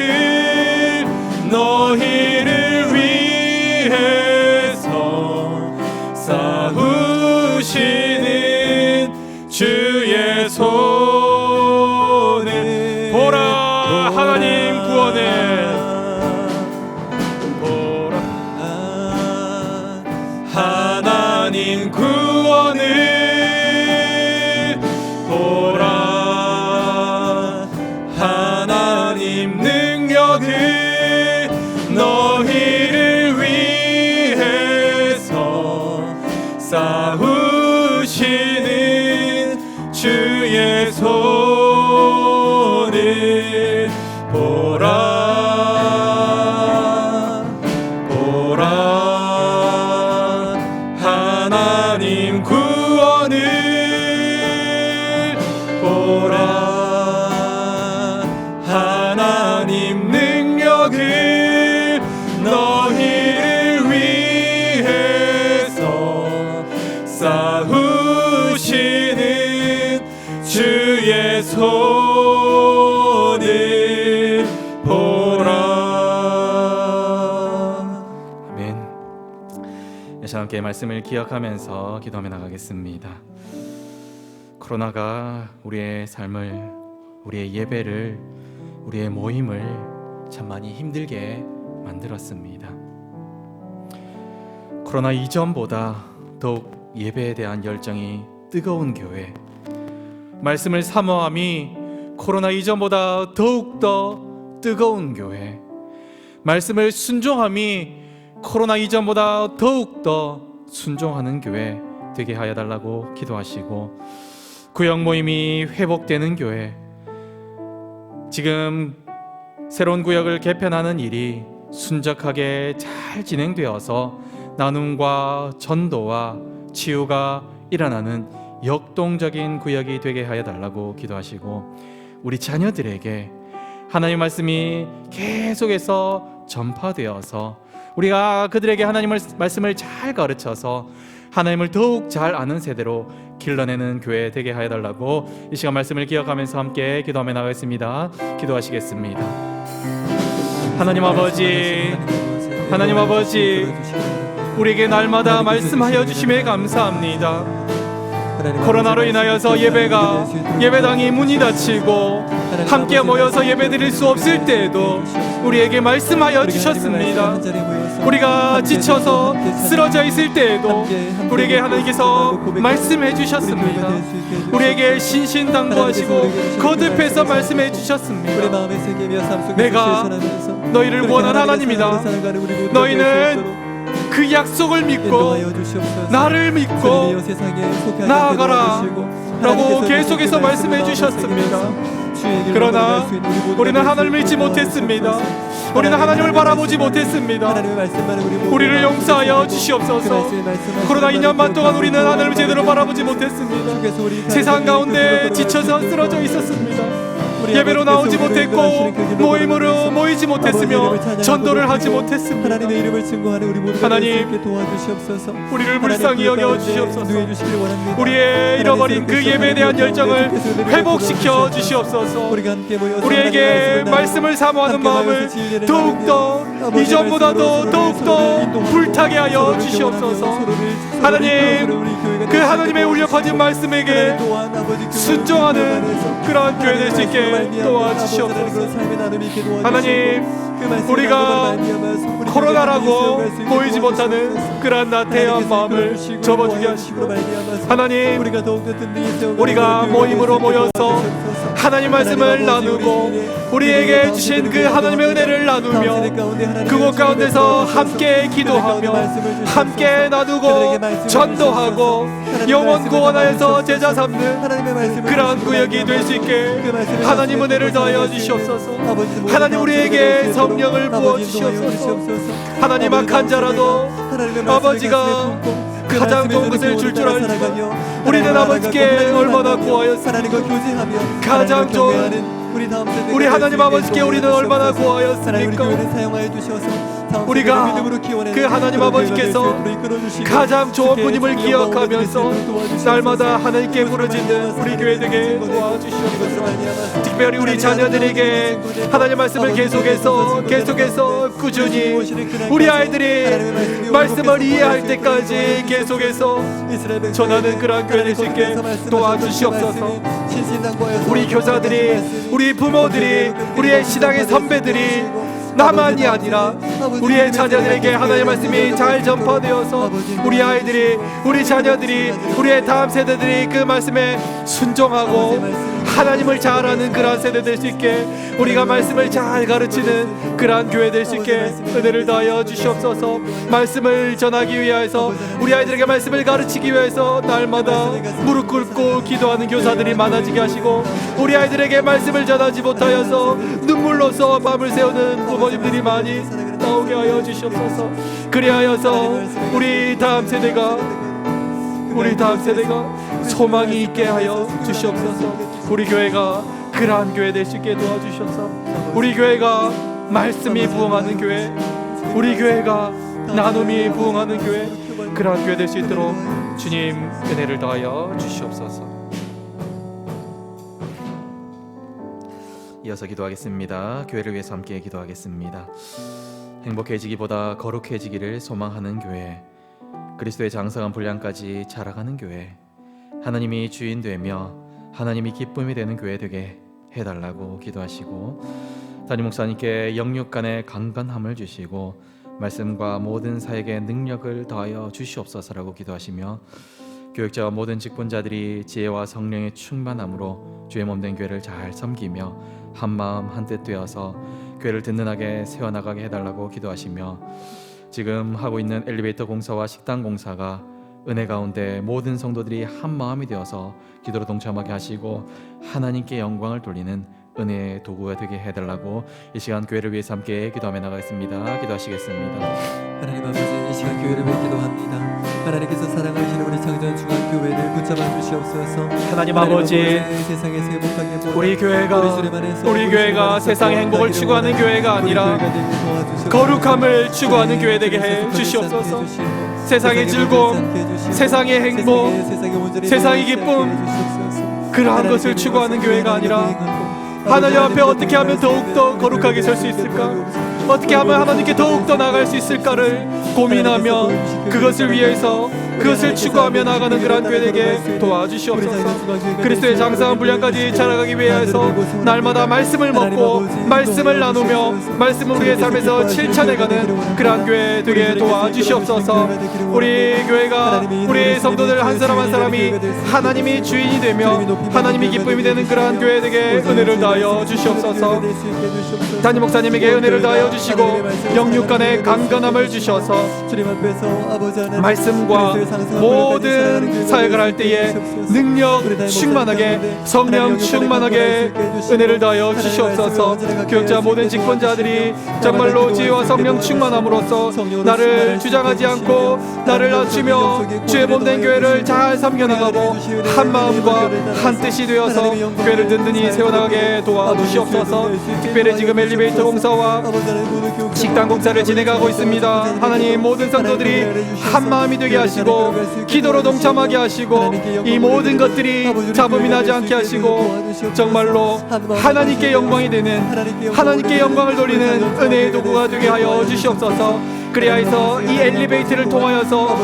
너희를 위해서 싸우시는 주의 손을 보라 하나님 구원을 보라 하나님 구원을 보라 하나님 능력을 너희를 위해서 싸우시는 주의 손을 보라 보라 하나님 구원을 보라 하나님 능력을 너희를 위해서 싸우시는 주의 손을 보라. 아멘. 이 시간 함께 말씀을 기억하면서 기도하며 나가겠습니다. 코로나가 우리의 삶을, 우리의 예배를, 우리의 모임을 참 많이 힘들게 만들었습니다. 코로나 이전보다 더욱 예배에 대한 열정이 뜨거운 교회, 말씀을 사모함이 코로나 이전보다 더욱더 뜨거운 교회, 말씀을 순종함이 코로나 이전보다 더욱더 순종하는 교회 되게 하여 달라고 기도하시고, 구역 모임이 회복되는 교회, 지금 새로운 구역을 개편하는 일이 순적하게 잘 진행되어서 나눔과 전도와 치유가 일어나는 역동적인 구역이 되게 하여 달라고 기도하시고, 우리 자녀들에게 하나님 말씀이 계속해서 전파되어서 우리가 그들에게 하나님 말씀을 잘 가르쳐서 하나님을 더욱 잘 아는 세대로 길러내는 교회 되게 하여 달라고 이 시간 말씀을 기억하면서 함께 기도하며 나가겠습니다. 기도하시겠습니다. 하나님 아버지, 하나님 아버지, 우리에게 날마다 말씀하여 주심에 감사합니다. 코로나로 인하여서 예배당이 문이 닫히고 함께 모여서 예배드릴 수 없을 때에도 우리에게 말씀하여 주셨습니다. 우리가 지쳐서 쓰러져 있을 때에도 우리에게 하나님께서 말씀해 주셨습니다. 우리에게 신신당부하시고 거듭해서 말씀해 주셨습니다. 내가 너희를 원한 하나님이다. 너희는 그 약속을 믿고 나를 믿고 나아가라 라고 계속해서 말씀해 주셨습니다. 그러나 우리는 하나님을 믿지 못했습니다. 우리는 하나님을 바라보지 못했습니다. 우리를 용서하여 주시옵소서. 코로나 2년만 동안 우리는 하나님을 제대로 바라보지 못했습니다. 세상 가운데 지쳐서 쓰러져 있었습니다. 예배로 나오지 못했고 모임으로 모이지 못했으며 전도를 하지 못했습니다. 하나님, 우리를 불쌍히 여겨 주시옵소서. 우리의 잃어버린 그 예배에 대한 열정을 회복시켜 주시옵소서. 우리에게 말씀을 사모하는 마음을 더욱더 이전보다도 더욱더 불타게 하여 주시옵소서. 하나님, 그 하나님의 울려 퍼진 말씀에게 순종하는 그러한 교회 될 수 있게 도와주시옵소서. 하나님, 우리가 코로나라고 모이지 못하는 그러한 나태한 마음을 접어주게 하시고, 하나님, 우리가 모임으로 모여서 하나님 말씀을 나누고 우리에게 주신 그 하나님의 은혜를 나누며 그곳 가운데서 함께 기도하며 함께 나누고 전도하고 영혼 구원하여서 제자 삼는 그러한 구역이 될 수 있게 하나님 은혜를 더하여 주시옵소서. 하나님, 우리에게 성령을 부어 주시옵소서. 하나님, 악한 자라도 아버지가 가장 좋은 것을 줄 알지만 우리는 아버지께 얼마나 구하였습니까? 하나님과 교제하며 가장 좋은 우리 하나님 아버지께 우리는 얼마나 구하였습니까? 우리가 그 하나님 아버지께서 가장 좋은 분임을 기억하면서 날마다 하나님께 부르짖는 우리 교회 되게 도와주시옵소서. 특별히 우리 자녀들에게 하나님 말씀을 계속해서 꾸준히 우리 아이들이 말씀을 이해할 때까지 계속해서 전하는 그러한 교회 될 수 있게 도와주시옵소서. 우리 교사들이, 우리 부모들이, 우리의 신앙의 선배들이 나만이 아니라 우리의 자녀들에게 하나님의 말씀이 잘 전파되어서 우리 아이들이, 우리 자녀들이, 우리의 다음 세대들이 그 말씀에 순종하고 하나님을 잘 아는 그러한 세대 될 수 있게, 우리가 말씀을 잘 가르치는 그러한 교회 될 수 있게 은혜를 다하여 주시옵소서. 말씀을 전하기 위해서, 우리 아이들에게 말씀을 가르치기 위해서 날마다 무릎 꿇고 기도하는 교사들이 많아지게 하시고, 우리 아이들에게 말씀을 전하지 못하여서 눈물로써 밤을 새우는 부모님들이 많이 나오게 하여 주시옵소서. 그리하여서 우리 다음 세대가 소망이 있게 하여 주시옵소서. 우리 교회가 그러한 교회 될 수 있게 도와주셔서 우리 교회가 말씀이 부흥하는 교회, 우리 교회가 나눔이 부흥하는 교회, 그러한 교회 될 수 있도록 주님 은혜를 더하여 주시옵소서. 이어서 기도하겠습니다. 교회를 위해서 함께 기도하겠습니다. 행복해지기보다 거룩해지기를 소망하는 교회, 그리스도의 장성한 분량까지 자라가는 교회, 하나님이 주인 되며 하나님이 기쁨이 되는 교회 되게 해달라고 기도하시고, 담임 목사님께 영육 간의 강건함을 주시고 말씀과 모든 사역의 능력을 더하여 주시옵소서라고 기도하시며, 교육자와 모든 직분자들이 지혜와 성령의 충만함으로 주의 몸된 교회를 잘 섬기며 한마음 한뜻 되어서 교회를 든든하게 세워나가게 해달라고 기도하시며, 지금 하고 있는 엘리베이터 공사와 식당 공사가 은혜 가운데 모든 성도들이 한마음이 되어서 기도로 동참하게 하시고 하나님께 영광을 돌리는 은혜의 도구가 되게 해달라고 이 시간 교회를 위해서 함께 기도하며 나가겠습니다. 기도하시겠습니다. 하나님 아버지, 이 시간 교회를 위해 기도합니다. 하나님께서 사랑하시는 우리 창전중앙교회를 붙잡아 주시옵소서. 하나님 아버지, 세상에서 행복하게 우리 교회가 세상의 행복을 추구하는 교회가 아니라 거룩함을 추구하는 교회 되게 해 주시옵소서. 세상의 즐거움, 세상의 행복, 세상의 기쁨, 그러한 것을 추구하는 교회가 아니라 하나님 앞에 어떻게 하면 더욱더 거룩하게 설 수 있을까, 어떻게 하면 하나님께 더욱더 나아갈 수 있을까를 고민하며 그것을 위해서 그것을 추구하며 나아가는 그러한 교회에게 도와주시옵소서. 그리스도의 장성한 분량까지 자라가기 위해서 날마다 말씀을 먹고 말씀을 나누며 말씀을 우리의 삶에서 실천해가는 그러한 교회 되게 도와주시옵소서. 우리 교회가, 우리 성도들 한 사람 한 사람이 하나님이 주인이 되며 하나님이 기쁨이 되는 그러한 교회 되게 은혜를 다하여 주시옵소서. 담임 목사님에게 은혜를 다하여 주시고 영육 간의 강건함을 주셔서 말씀과 모든 사역을 할 때에 능력 충만하게, 성령 충만하게 은혜를 다하여 주시옵소서. 교육자 모든 직분자들이 정말로 지혜와 성령 충만함으로써 나를 주장하지 않고 나를 낮추며 주의 몸된 교회를 잘 섬겨나가고 한 마음과 한 뜻이 되어서 교회를 든든히 세워나가게 도와주시옵소서. 특별히 지금 엘리베이터 공사와 식당 공사를 진행하고 있습니다. 하나님, 모든 성도들이 한 마음이 되게 하시고 기도로 동참하게 하시고 이 모든 것들이 잡음이 나지 않게 하시고 정말로 하나님께 영광이 되는, 하나님께 영광을 돌리는 은혜의 도구가 되게 하여 주시옵소서. 그리하여서 이 엘리베이터를 통하여서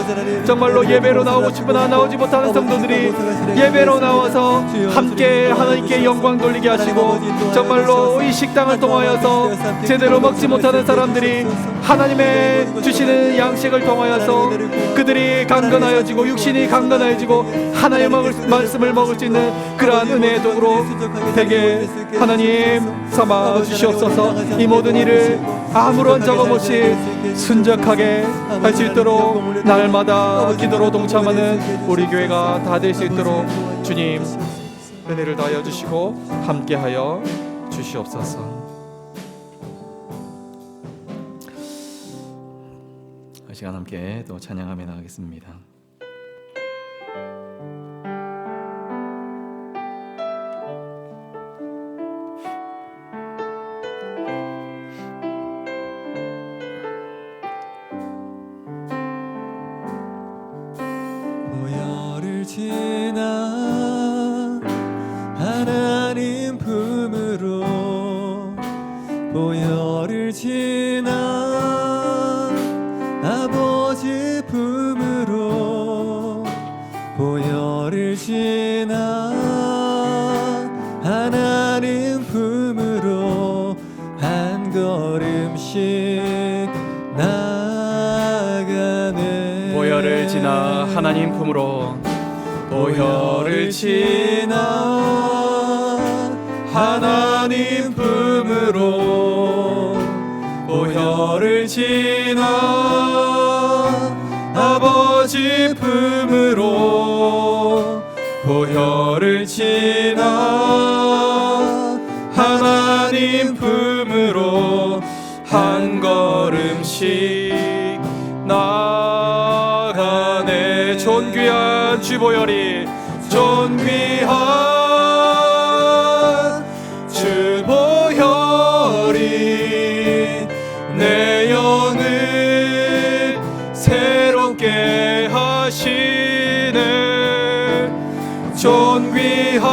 정말로 예배로 나오고 싶으나 나오지 못하는 성도들이 예배로 나와서 함께 하나님께 영광 돌리게 하시고, 정말로 이 식당을 통하여서 제대로 먹지 못하는 사람들이 하나님의 주시는 양식을 통하여서 그들이 강건하여지고 육신이 강건하여지고 하나님의 말씀을 먹을 수 있는 그러한 은혜의 도구로 되게 하나님 삼아 주시옵소서. 이 모든 일을 아무런 적음 없이 순적하게 할 수 있도록 날마다 기도로 동참하는 우리 교회가 다 될 수 있도록 주님 은혜를 다하여 주시고 함께하여 주시옵소서. 이 시간 함께 또 찬양하며 나가겠습니다. 지나 하나님 품으로 보혈을 지나 아버지 품으로 보혈을 지나 하나님 품으로 한 걸음씩 나가네. 보혈을 지나 하나님 품으로 보혈을 지나 하나님 품으로 보혈을 지나 아버지 품으로 보혈을 지나 하나님 품으로 한 걸음씩 나가네. 존귀한 주보혈이 존귀한 주보혈이 내 영을 새롭게 하시네. 존귀한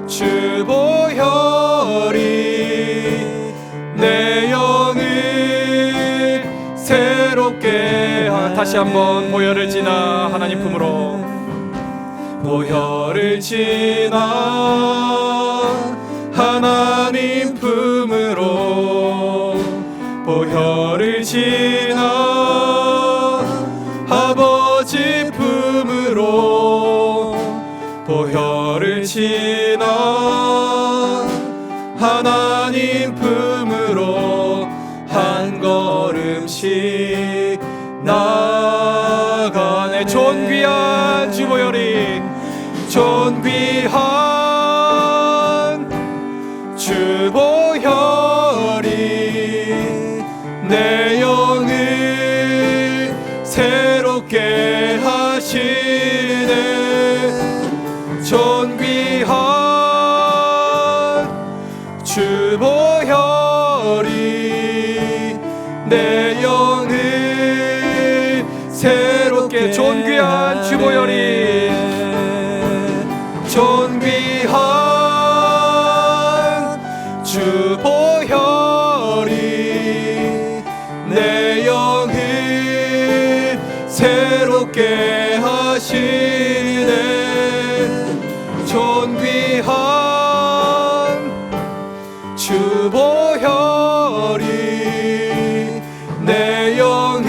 주보혈이 내 영을 새롭게 다시 한번 보혈을 지나 하나님 품으로 보혈을 지나 하나님 품으로 보혈을 지나 아버지 품으로 보혈을 지나 하나님 품으로 한 걸음씩 나가네. 존귀한 주보혈이 존귀한 주보혈이 내 영을 새롭게 하시네. 존귀한 주보혈이 내 영을 새롭게 존귀한 주보혈이 존귀한 주보혈이 내 영을 새롭게 하시네. 존귀한 주보혈이 내 영을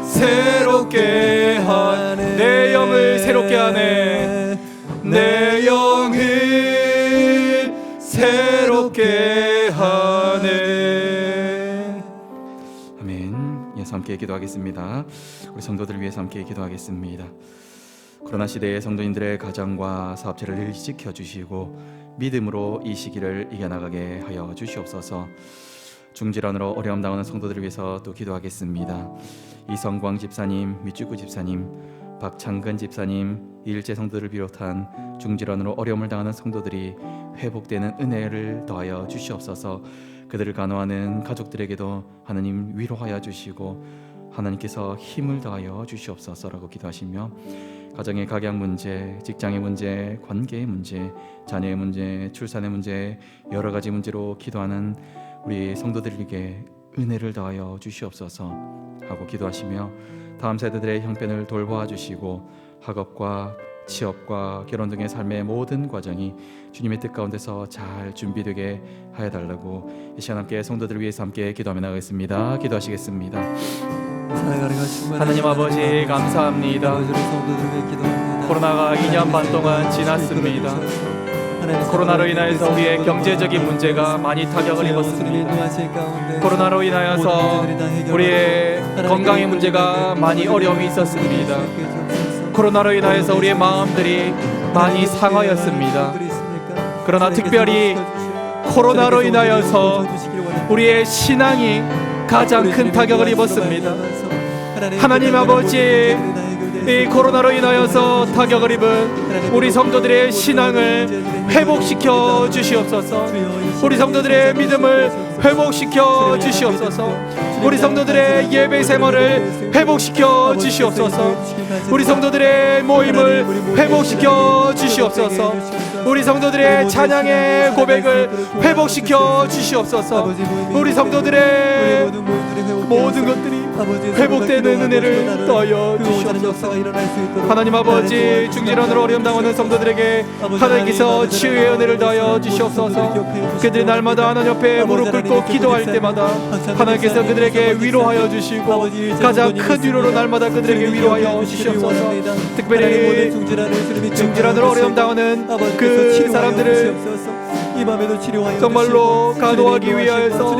새롭게 하네. 내 영을 새롭게 하네. 내 영을 새롭게 하네. 아멘. 예수 함께 기도하겠습니다. 우리 성도들을 위해서 함께 기도하겠습니다. 코로나 시대의 성도님들의 가정과 사업체를 늘 지켜주시고 믿음으로 이 시기를 이겨나가게 하여 주시옵소서. 중질환으로 어려움 당하는 성도들을 위해서 또 기도하겠습니다. 이성광 집사님, 미주구 집사님, 박창근 집사님, 일제 성도들을 비롯한 중질환으로 어려움을 당하는 성도들이 회복되는 은혜를 더하여 주시옵소서. 그들을 간호하는 가족들에게도 하나님 위로하여 주시고 하나님께서 힘을 더하여 주시옵소서라고 기도하시며 가정의 각양 문제, 직장의 문제, 관계의 문제, 자녀의 문제, 출산의 문제, 여러 가지 문제로 기도하는 우리 성도들에게 은혜를 더하여 주시옵소서 하고 기도하시며 다음 세대들의 형편을 돌보아 주시고 학업과 취업과 결혼 등의 삶의 모든 과정이 주님의 뜻 가운데서 잘 준비되게 하여 달라고 이 시간 함께 성도들을 위해서 함께 기도하며 나가겠습니다. 기도하시겠습니다. 하나님 아버지 감사합니다. 코로나가 2년 반 동안 지났습니다. 코로나로 인하여서 우리의 경제적인 문제가 많이 타격을 입었습니다. 코로나로 인하여서 우리의 건강의 문제가 많이 어려움이 있었습니다. 코로나로 인하여서 우리의 마음들이 많이 상하였습니다. 그러나 특별히 코로나로 인하여서 우리의 신앙이 가장 큰 타격을 입었습니다. 하나님 아버지, 이 코로나로 인하여서 타격을 입은 우리 성도들의 신앙을 회복시켜 주시옵소서. 우리 성도들의 믿음을 회복시켜 주시옵소서. 우리 성도들의 예배 생활을 회복시켜 주시옵소서. 우리 성도들의 모임을 회복시켜 주시옵소서. 우리 성도들의 찬양의 고백을 회복시켜 주시옵소서. 우리 성도들의 모든 것들이 회복되는 은혜를 더하여 주시옵소서. 하나님 아버지, 중질환으로 어려움 당하는 성도들에게 하나님께서 치유의 은혜를 더하여 주시옵소서. 그들이 날마다 하나님 옆에 무릎 꿇고 기도할 때마다 하나님께서 그들에게 위로하여 주시고 가장 큰 위로로 날마다 그들에게 위로하여 주시옵소서. 특별히 중질환으로 어려움 당하는 그 사람들을 정말로 간호하기 위하여서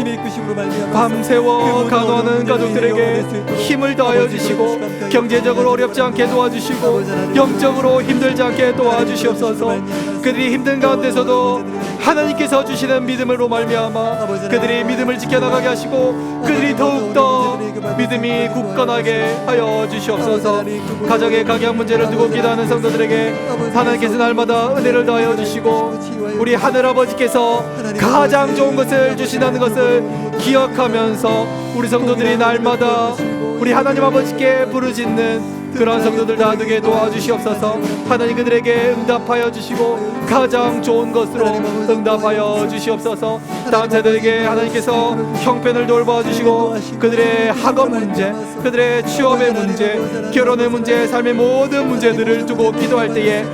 밤새워 간호하는 가족들에게 힘을 더하여 주시고 경제적으로 어렵지 않게 도와주시고 영적으로 힘들지 않게 도와주시옵소서. 그들이 힘든 가운데서도 하나님께서 주시는 믿음으로 말미암아 그들이 믿음을 지켜나가게 하시고 그들이 더욱더 믿음이 굳건하게 하여 주시옵소서. 가정의 각양 문제를 두고 기도하는 성도들에게 하나님께서 날마다 은혜를 더하여 주시고 우리 하늘아버지께서 가장 좋은 것을 주신다는 것을 기억하면서 우리 성도들이 날마다 우리 하나님 아버지께 부르짖는 그런 성도들 다 되게 도와주시옵소서. 하나님 그들에게 응답하여 주시고 가장 좋은 것으로 응답하여 주시옵소서. 다음 세대에게 하나님께서 형편을 돌봐 주시고 그들의 학업 문제, 그들의 취업의 문제, 결혼의 문제, 삶의 모든 문제들을 두고 기도할 때에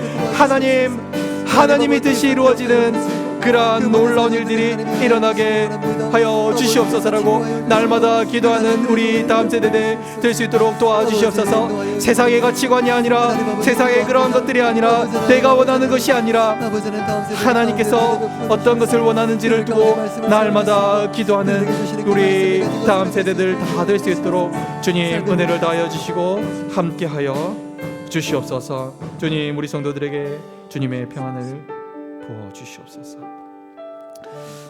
하나님의 뜻이 이루어지는 그러한 놀라운 일들이 일어나게 하여 주시옵소서라고 날마다 기도하는 우리 다음 세대들 될 수 있도록 도와주시옵소서. 세상의 가치관이 아니라 세상의 그런 것들이 아니라 내가 원하는 것이 아니라 하나님께서 어떤 것을 원하는지를 두고 날마다 기도하는 우리 다음 세대들 다 될 수 있도록 주님 은혜를 다하여 주시고 함께하여 주시옵소서. 주님 우리 성도들에게 주님의 평안을 부어 주시옵소서.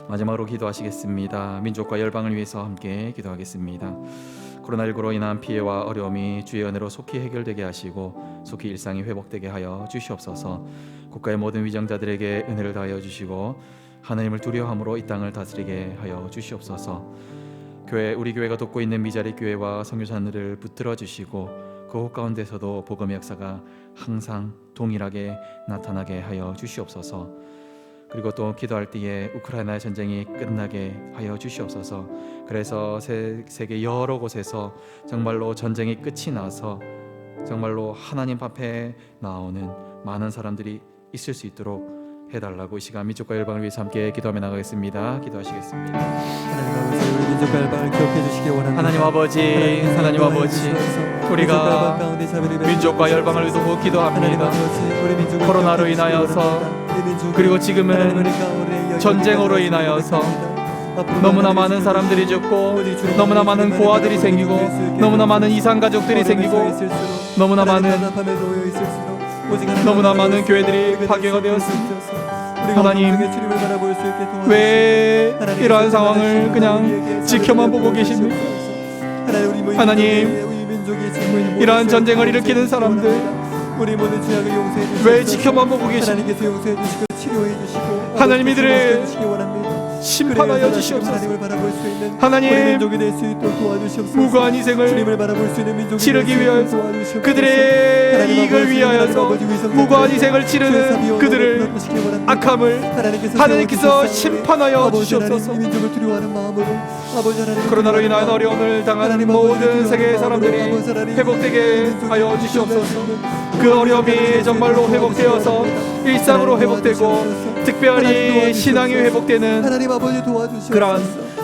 마지막으로 기도하시겠습니다. 민족과 열방을 위해서 함께 기도하겠습니다. 코로나19로 인한 피해와 어려움이 주의 은혜로 속히 해결되게 하시고 속히 일상이 회복되게 하여 주시옵소서. 국가의 모든 위정자들에게 은혜를 다하여 주시고 하나님을 두려워함으로 이 땅을 다스리게 하여 주시옵소서. 우리 교회가 돕고 있는 미자리 교회와 선교사들을 붙들어 주시고 그 가운데서도 복음의 역사가 항상 동일하게 나타나게 하여 주시옵소서. 그리고 또 기도할 때에 우크라이나 전쟁이 끝나게 하여 주시옵소서. 그래서 세계 여러 곳에서 정말로 전쟁이 끝이 나서 정말로 하나님 앞에 나오는 많은 사람들이 있을 수 있도록 해달라고 이 시간 민족과 열방을 위해서 함께 기도하며 나가겠습니다. 기도하시겠습니다. 하나님 아버지, 우리 민족과 열방을 기억해 주시기 원합니다. 하나님 아버지, 우리가 민족과 열방을 두고 기도합니다. 코로나로 인하여서 그리고 지금은 전쟁으로 인하여서 너무나 많은 사람들이 죽고 너무나 많은 고아들이 생기고 너무나 많은 이산 가족들이 생기고 너무나 많은 교회들이 파괴가 되었습니다. 하나님, 왜 이러한 상황을 그냥 지켜만 보고 계십니까? 하나님, 이러한 전쟁을 일으키는 사람들 왜 지켜만 보고 계십니까? 하나님, 이들을 심판하여 주시옵소서. 하나님, 무고한 희생을 치르기 위하여서 그들의 이익을 위하여서 무고한 희생을 치르는 그들을 악함을 하나님께서 심판하여 주시옵소서. 코로나로 인한 어려움을 당하는 모든 세계의 사람들이 회복되게 하여 주시옵소서. 그 어려움이 정말로 회복되어서 일상으로 회복되고 특별히 신앙이 회복되는 그런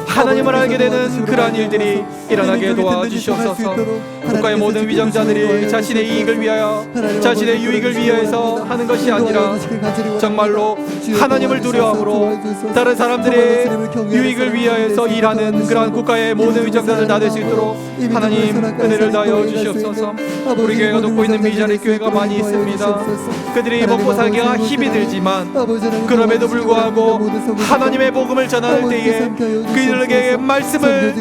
하나님을 알게 되는 그러한 일들이 일어나게 도와주시옵소서. 국가의 모든 위정자들이 자신의 이익을 위하여 자신의 유익을 위하여서 하는 것이 아니라 정말로 하나님을 두려워함으로 다른 사람들의 유익을 위하여서 일하는 그러한 국가의 모든 위정자들 다 될 수 있도록 하나님 은혜를 다하여 주시옵소서. 우리 교회가 돕고 있는 미자리 교회가 많이 있습니다. 그들이 먹고 살기가 힘이 들지만 그럼에도 불구하고 하나님의 복음을 전할 때에 그들에게 말씀을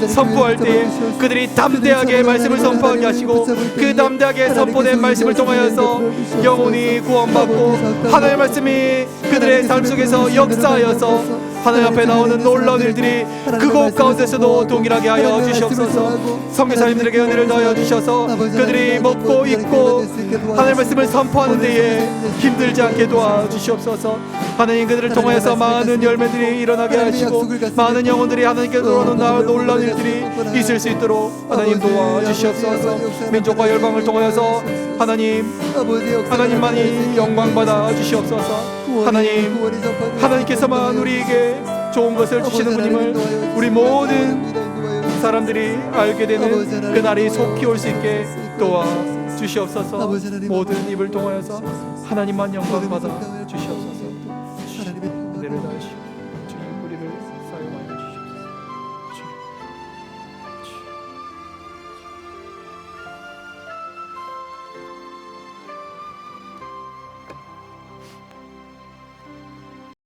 선포할 때에 그들이 담대하게 말씀을 선포하게 하시고 그 담대하게 선포된 말씀을 통하여서 영혼이 구원받고 하나님의 말씀이 그들의 삶 속에서 역사하여서 하나님 앞에 나오는 놀라운 일들이 그곳 가운데서도 동일하게 하여 주시옵소서. 선교사님들에게 은혜를 더하여 주셔서 그들이 먹고 입고 하나님의 말씀을 선포하는 데에 힘들지 않게 도와주시옵소서. 하나님 그들을 통하여서 많은 열매들이 일어나게 하시고 많은 영혼들이 하나님께 돌아오는 놀라운 일들이 있을 수 있도록 하나님 도와주시옵소서. 민족과 열방을 통하여서 하나님만이 영광받아 주시옵소서. 하나님께서만 우리에게 좋은 것을 주시는 분임을 우리 모든 사람들이 알게 되는 그날이 속히 올 수 있게 도와주시옵소서. 모든 입을 통하여서 하나님만 영광받아 주시옵소서.